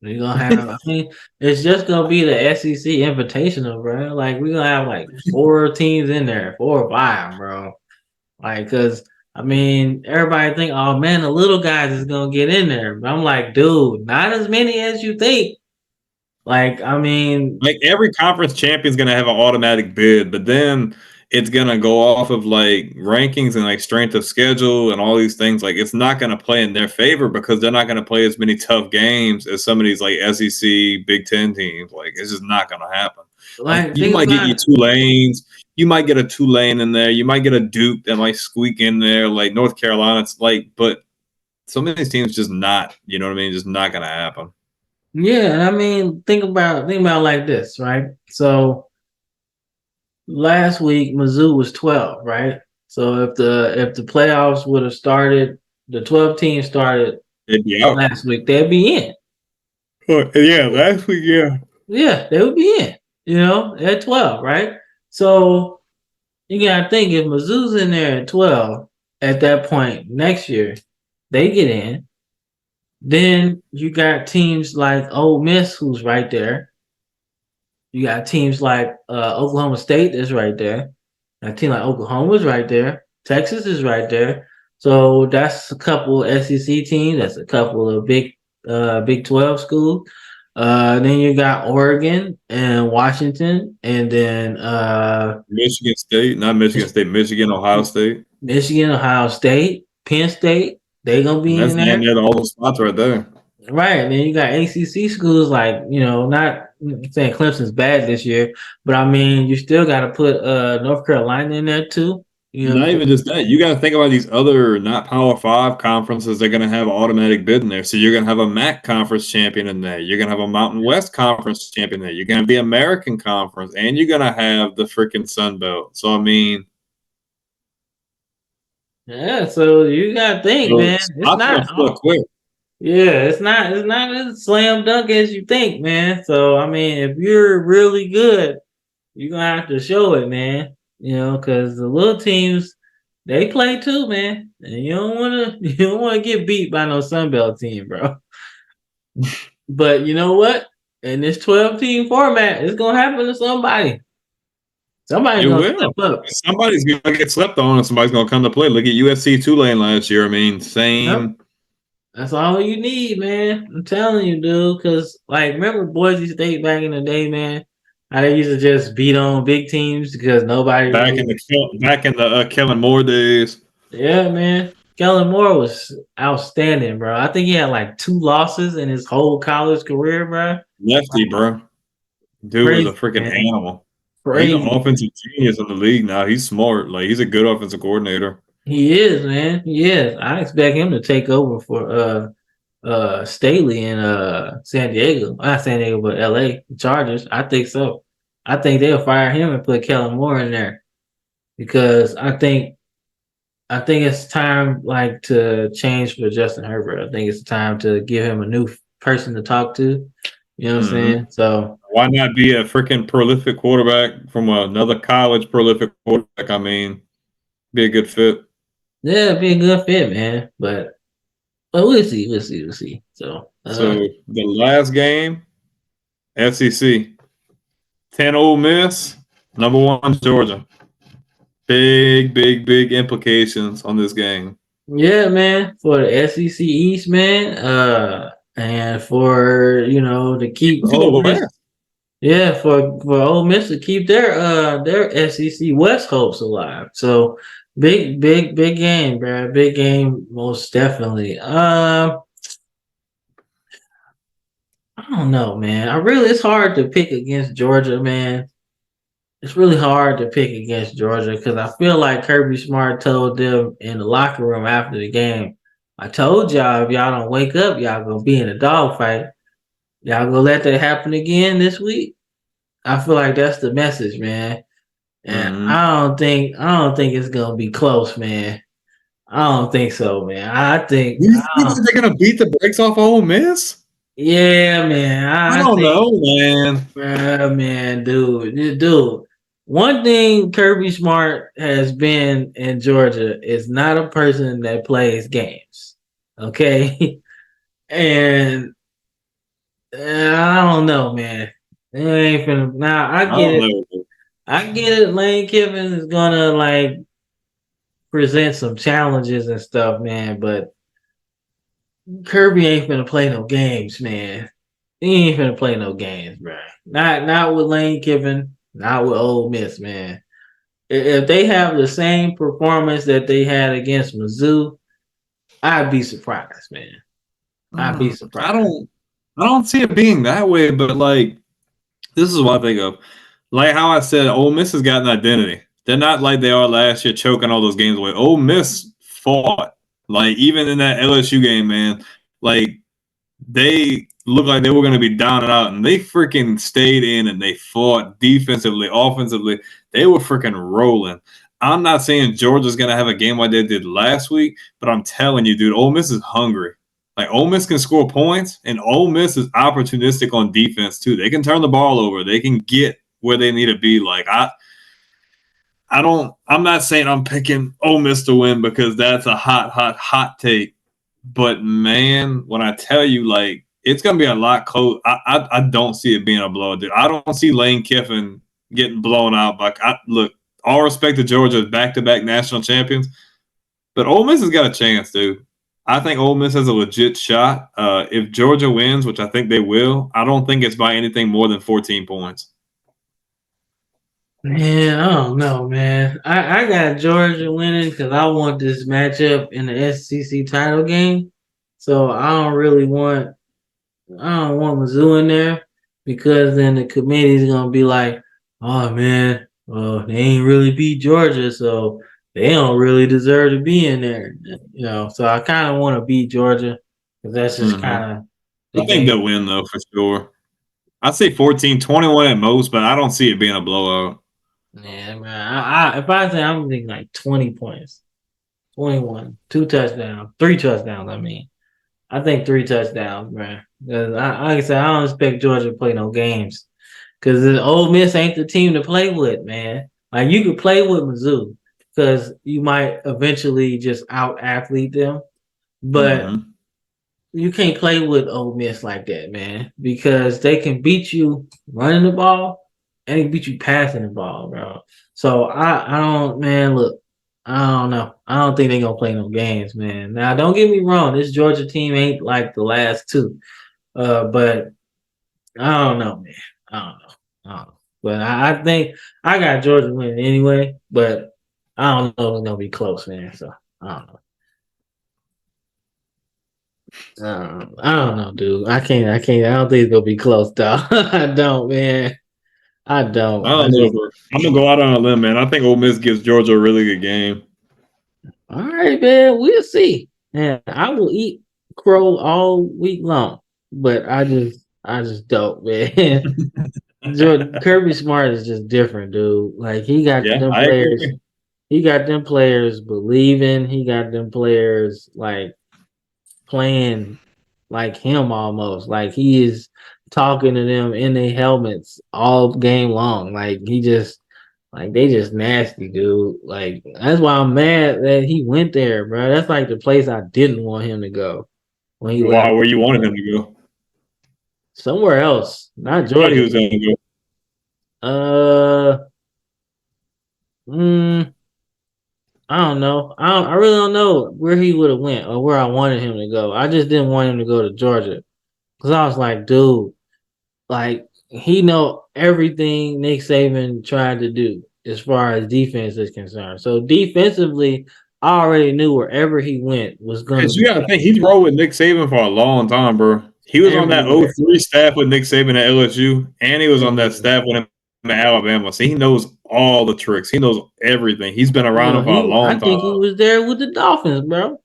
A: We're gonna have, I mean, it's just gonna be the SEC Invitational, bro. Like we're gonna have like four teams in there, 4 or 5, bro. Like, cause I mean, everybody think, oh man, the little guys is gonna get in there, but I'm like, dude, not as many as you think. Like, I mean,
B: Like every conference champion's gonna have an automatic bid, but then it's gonna go off of like rankings and like strength of schedule and all these things. Like it's not gonna play in their favor because they're not gonna play as many tough games as some of these like SEC Big Ten teams. Like it's just not gonna happen. Like
A: like
B: you
A: think
B: might get
A: about
B: your
A: it.
B: Tulanes, you might get a Tulane in there, you might get a Duke that might squeak in there, like North Carolina. It's like, but some of these teams just not, you know what I mean? Just not gonna happen.
A: Yeah, I mean, think about it like this, right? So last week Mizzou was 12, right? So if the playoffs would have started, the 12 teams started
B: It'd be out.
A: last week, they'd be in.
B: Oh, yeah, last week, yeah.
A: Yeah, they would be in, at 12, right? So you gotta think if Mizzou's in there at 12 at that point next year, they get in. Then you got teams like Ole Miss who's right there. You got teams like Oklahoma State that's right there. A team like Oklahoma's right there. Texas is right there. So that's a couple SEC teams. That's a couple of Big 12 schools. Then you got Oregon and Washington, and then
B: Michigan State, not Michigan State, Michigan, Ohio State.
A: Michigan, Ohio State, Penn State. They gonna
B: And
A: be
B: that's
A: in
B: damn
A: there,
B: near all those spots right there.
A: right? And then you got ACC schools like not saying Clemson's bad this year, but I mean you still got to put North Carolina in there too.
B: Not even just that. You got to think about these other not Power Five conferences. They're going to have an automatic bid in there. So you're going to have a MAC conference champion in there. You're going to have a Mountain West conference champion there. You're going to be American conference, and you're going to have the freaking Sun Belt. So I mean,
A: Yeah, so you gotta think,
B: so
A: man. It's
B: spots going
A: not.
B: to fill quick.
A: Yeah, it's not as slam dunk as you think, man. So I mean, if you're really good, you're gonna have to show it, man. Because the little teams they play too, man. And you don't wanna you don't wanna get beat by no Sunbelt team, bro. But you know what? in this 12-team format, it's gonna happen to somebody. Somebody's
B: It
A: gonna
B: will.
A: slip up.
B: Somebody's gonna get slept on, and somebody's gonna come to play. Look at USC Tulane last year. I mean,
A: Yep.
B: same.
A: That's all you need, man. I'm telling you, dude. Because like, remember Boise State back in the day, man? How they used to just beat on big teams because nobody really.
B: Back in the Kellen Moore days.
A: Yeah, man. Kellen Moore was outstanding, bro. I think he had like 2 losses in his whole college career, bro.
B: Lefty, bro. Dude was a
A: Crazy,
B: freaking
A: man.
B: animal. He's an
A: Crazy.
B: offensive genius in the league now. He's smart. Like he's a good offensive coordinator.
A: He is, man. He is. I expect him to take over for Staley in San Diego. Not San Diego, but LA Chargers. I think so. I think they'll fire him and put Kellen Moore in there because I think it's time like to change for Justin Herbert. I think it's time to give him a new person to talk to. You know what I'm
B: Hmm.
A: saying? So
B: Why not be a freaking prolific quarterback from another college prolific quarterback? I mean, be a good fit.
A: yeah, it'd be a good fit, man. But we'll see, we'll see. So
B: So the last game, SEC, 10 Ole Miss, number one Georgia. Big, big, big implications on this game.
A: yeah, man, for the SEC East, man, and for to keep
B: Even for the
A: Ole Miss,
B: West.
A: yeah, for Ole Miss to keep their SEC West hopes alive. So big game, bro, big game, most definitely. I don't know, man. It's hard to pick against Georgia, man. It's really hard to pick against Georgia because I feel like Kirby Smart told them in the locker room after the game, I told y'all if y'all don't wake up, y'all gonna be in a dogfight. Y'all gonna let that happen again this week? I feel like that's the message, man. And
B: Mm-hmm.
A: I don't think it's gonna be close, man. I don't think so, man. I think
B: You think that they're gonna beat the brakes off Ole Miss?
A: yeah, man.
B: I
A: I
B: don't
A: think
B: know, man.
A: man, dude. One thing Kirby Smart has been in Georgia is not a person that plays games. Okay, and I don't know, man. It ain't finna. Now I
B: I
A: get
B: don't
A: it.
B: know.
A: I get it. Lane Kiffin is gonna like present some challenges and stuff, man. But Kirby ain't finna play no games, man. He ain't finna play no games, bro. Not with Lane Kiffin. Not with Ole Miss, man. If they have the same performance that they had against Mizzou, I'd be surprised, man. I'd be
B: I
A: surprised.
B: don't see it being that way, but like this is what I think of. Like how I said, Ole Miss has got an identity. They're not like they are last year, choking all those games away. Ole Miss fought. Like even in that LSU game, man. Like they looked like they were going to be down and out, and they freaking stayed in and they fought defensively, offensively. They were freaking rolling. I'm not saying Georgia's going to have a game like they did last week, but I'm telling you, dude, Ole Miss is hungry. Like Ole Miss can score points, and Ole Miss is opportunistic on defense too. They can turn the ball over. They can get where they need to be. Like I don't. I'm not saying I'm picking Ole Miss to win because that's a hot take. But man, when I tell you, like it's gonna be a lot close. I don't see it being a blowout, dude. I don't see Lane Kiffin getting blown out. Like look, all respect to Georgia, back-to-back national champions, but Ole Miss has got a chance, dude. I think Ole Miss has a legit shot. If Georgia wins, which I think they will, I don't think it's by anything more than 14 points.
A: Man, I don't know, man. I got Georgia winning because I want this matchup in the SEC title game. So I don't want Mizzou in there because then the committee's gonna be like, oh man, well they ain't really beat Georgia, so they don't really deserve to be in there. So I kind of want to beat Georgia because that's just
B: Mm-hmm.
A: kind of the
B: I think
A: game.
B: they'll win though for sure. I'd say 14-21 at most, but I don't see it being a blowout.
A: Yeah, man. If I say I'm thinking like 20 points, 21, 2 touchdowns, 3 touchdowns. I mean, I think 3 touchdowns, man. 'Cause like I said, I don't expect Georgia to play no games. Because the Ole Miss ain't the team to play with, man. Like you could play with Mizzou because you might eventually just out athlete them. But
B: Mm-hmm.
A: you can't play with Ole Miss like that, man, because they can beat you running the ball and they can beat you passing the ball, bro. So I don't, man. Look, I don't know. I don't think they gonna play no games, man. Now, don't get me wrong. This Georgia team ain't like the last two, but I don't know, man. I don't know. I don't know. But I think I got Georgia winning anyway. But I don't know if it's gonna be close, man. So I don't know. I don't know, dude. I can't. I can't. I don't think it's gonna be close, dog. I don't, man. I
B: I
A: don't. I
B: don't know,
A: just.
B: bro. I'm gonna go out on a limb, man. I think Ole Miss gives Georgia a really good game.
A: All right, man. We'll see. Man, I will eat crow all week long, but I just don't, man. Jordan Kirby Smart is just different, dude. Like he got
B: Yeah,
A: them
B: I
A: players.
B: agree.
A: He got them players believing. He got them players like playing like him almost. Like he is talking to them in their helmets all game long. Like he just like they just nasty, dude. Like that's why I'm mad that he went there, bro. That's like the place I didn't want him to go when he
B: Why?
A: left.
B: Where you wanted him to go?
A: Somewhere else,
B: Where
A: not
B: you thought he
A: Georgia.
B: was gonna go?
A: Uh, mm, I don't know. I really don't know where he would have went or where I wanted him to go. I just didn't want him to go to Georgia because I was like, dude, like he know everything Nick Saban tried to do as far as defense is concerned. So defensively, I already knew wherever he went was gonna
B: Because you
A: be
B: gotta think he's rolled with Nick Saban for a long time, bro. He was on that
A: everywhere.
B: '03 staff with Nick Saban at LSU, and he was on that
A: And
B: staff with him at Alabama. So he knows all the tricks. He knows everything. He's been around him for a
A: I
B: long time.
A: think he was there with the Dolphins, bro,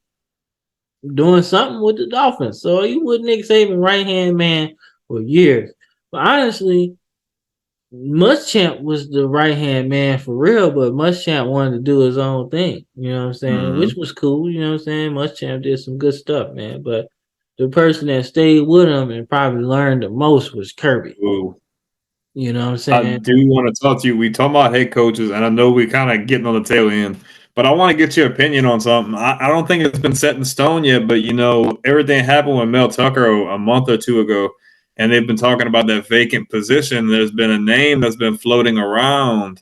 A: doing something with the Dolphins. So he was Nick Saban right hand man for years. But honestly, Muschamp was the right hand man for real, but Muschamp wanted to do his own thing. You know what I'm saying?
B: Mm-hmm.
A: Which was cool. You know what I'm saying? Muschamp did some good stuff, man. But the person that stayed with him and probably learned the most was Kirby. You know what I'm
B: I
A: saying?
B: do want to talk to you. We talk about head coaches, and I know we kind of getting on the tail end, but I want to get your opinion on something. I don't think it's been set in stone yet, but everything happened with Mel Tucker a month or two ago, and they've been talking about that vacant position. There's been a name that's been floating around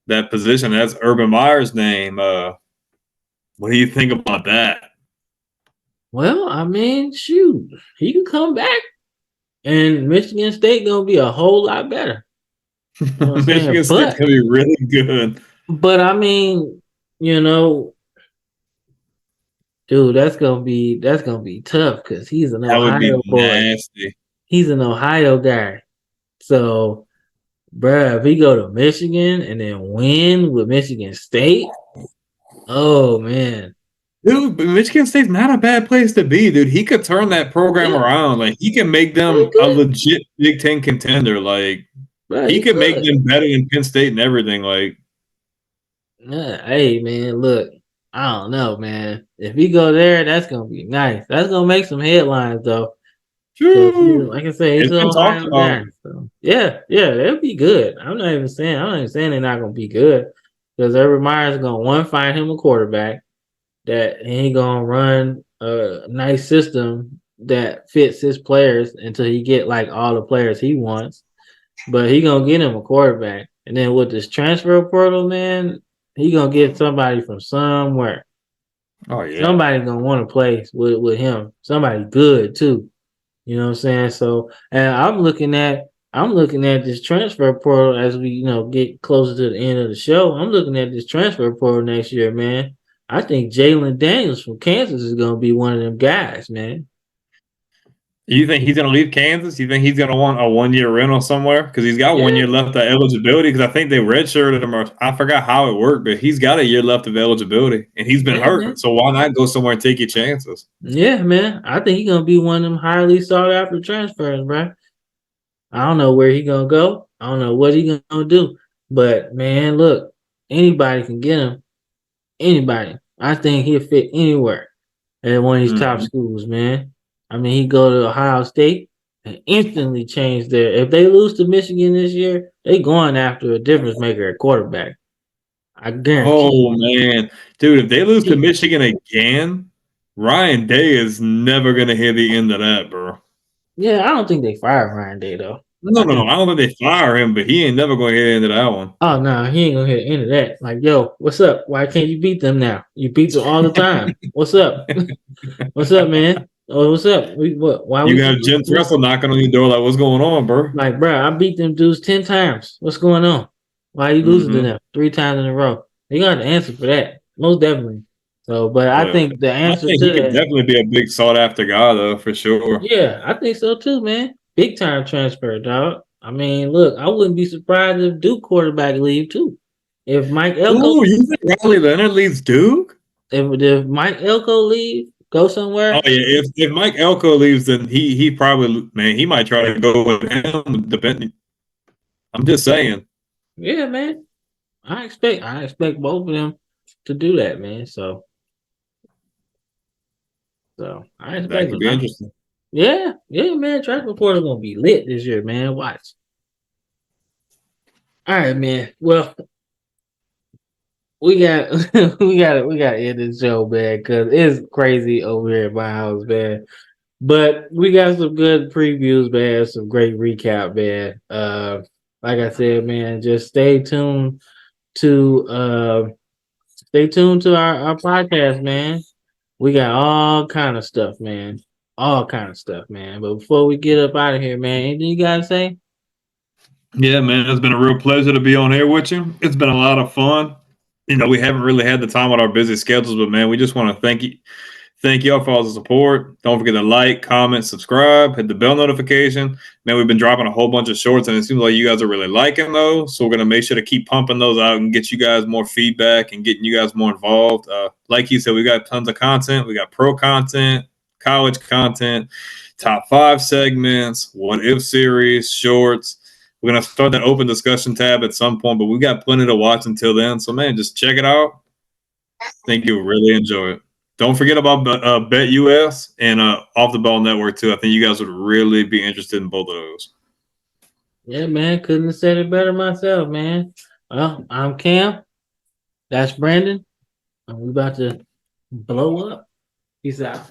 B: that position. That's Urban Meyer's name. What do you think about that?
A: Well, I mean, shoot, he can come back, and Michigan State gonna be a whole lot better. You know what I'm saying?
B: Michigan State's gonna be really good.
A: But I mean, you know, dude, that's gonna be tough because he's an
B: That would be
A: Ohio boy.
B: nasty.
A: He's an Ohio guy. So, bruh, if he go to Michigan and then win with Michigan State, oh man,
B: Dude, but Michigan State's not a bad place to be, dude. He could turn that program
A: yeah,
B: around. Like he can make
A: he
B: them a
A: good,
B: legit Big Ten contender. Like
A: bro.
B: he
A: He
B: could make
A: good.
B: them better than Penn State and everything. Like,
A: Yeah, hey man, look, I don't know, man. If he go there, that's gonna be nice. That's gonna make some headlines though, because he's
B: phew,
A: like I said, he's
B: it's
A: an
B: been talked
A: Ohio
B: about.
A: guy. So yeah, yeah, they'll be good. I'm not even saying they're not gonna be good, because Urban Meyer's gonna find him a quarterback that he gonna run a nice system that fits his players until he get like all the players he wants. But he gonna get him a quarterback, and then with this transfer portal, man, he gonna get somebody from somewhere.
B: Oh yeah.
A: Somebody gonna want to play with him. Somebody good too. You know what I'm saying? So, and I'm looking at this transfer portal as we get closer to the end of the show. I'm looking at this transfer portal next year, man. I think Jalen Daniels from Kansas is gonna be one of them guys, man.
B: You think he's gonna leave Kansas? You think he's gonna want a 1 year rental somewhere? Because he's got 1 year
A: Yeah,
B: left of eligibility. Because I think they redshirted him, or I forgot how it worked, but he's got a year left of eligibility, and he's been
A: yeah,
B: hurt.
A: man.
B: So why not go somewhere and take your chances?
A: Yeah, man. I think he's gonna be one of them highly sought after transfers, bro. I don't know where he gonna go. I don't know what he gonna do. But man, look, anybody can get him. Anybody. I think he'll fit anywhere at one of these top
B: Mhm.
A: schools, man. I mean, he go to Ohio State and instantly change their. If they lose to Michigan this year, they going after a difference maker at quarterback. I guarantee.
B: Oh man, dude, if they lose to
A: You.
B: Michigan again, Ryan Day is never gonna hear the end of that, bro.
A: Yeah, I don't think they fired Ryan Day though.
B: No,
A: I
B: no, no.
A: think.
B: I don't think they fire him, but he ain't never gonna hear the end of that one.
A: Oh no, he ain't gonna hit the end of that. Like, yo, what's up? Why can't you beat them now? You beat them all the time. What's up? What's up, man? Oh, what's up? What? Why
B: You
A: we
B: got
A: keep
B: Jen
A: losing?
B: Tressel knocking on your door, like, what's going on, bro?
A: Like, bro, I beat them dudes 10 times. What's going on? Why are you losing to
B: Mm-hmm.
A: them 3 times in a row? You got to answer for that, most definitely. So, but I
B: But
A: think the
B: I
A: answer
B: think
A: to
B: he could
A: that,
B: definitely be a big sought after guy, though, for sure.
A: yeah, I think so too, man. Big time transfer, dog. I mean, look, I wouldn't be surprised if Duke quarterback leave too. If Mike Elko,
B: Ooh, you think Riley Leonard leaves Duke?
A: if Mike Elko leave, go
B: Oh
A: somewhere.
B: yeah, if Mike Elko leaves, then he probably, man, he might try to go with him. Depending, I'm just saying
A: Yeah, man. I expect both of them to do that, man. So I
B: that
A: expect
B: could
A: them.
B: be interesting.
A: Yeah, yeah, man. Transfer portal gonna be lit this year, man. Watch. All right, man. Well, we got we got to end this show, man, because it's crazy over here at my house, man. But we got some good previews, man. Some great recap, man. Like I said, man, just to stay tuned to our podcast, man. We got all kind of stuff, man. All kind of stuff, man. But before we get up out of here, man, anything you gotta say?
B: Yeah, man, it's been a real pleasure to be on here with you. It's been a lot of fun. We haven't really had the time with our busy schedules, but man, we just want to thank y'all for all the support. Don't forget to like, comment, subscribe, hit the bell notification. Man, we've been dropping a whole bunch of shorts, and it seems like you guys are really liking those. So we're gonna make sure to keep pumping those out and get you guys more feedback and getting you guys more involved. Like he said, we got tons of content. We got pro content, college content, top five segments, what if series, shorts. We're gonna start that open discussion tab at some point, but we got plenty to watch until then. So man, just check it out. I think you'll really enjoy it. Don't forget about Bet US and Off the Ball Network too. I think you guys would really be interested in both of those.
A: Yeah, man. Couldn't have said it better myself, man. Well, I'm Cam. That's Brandon. And we about to blow up. Peace out.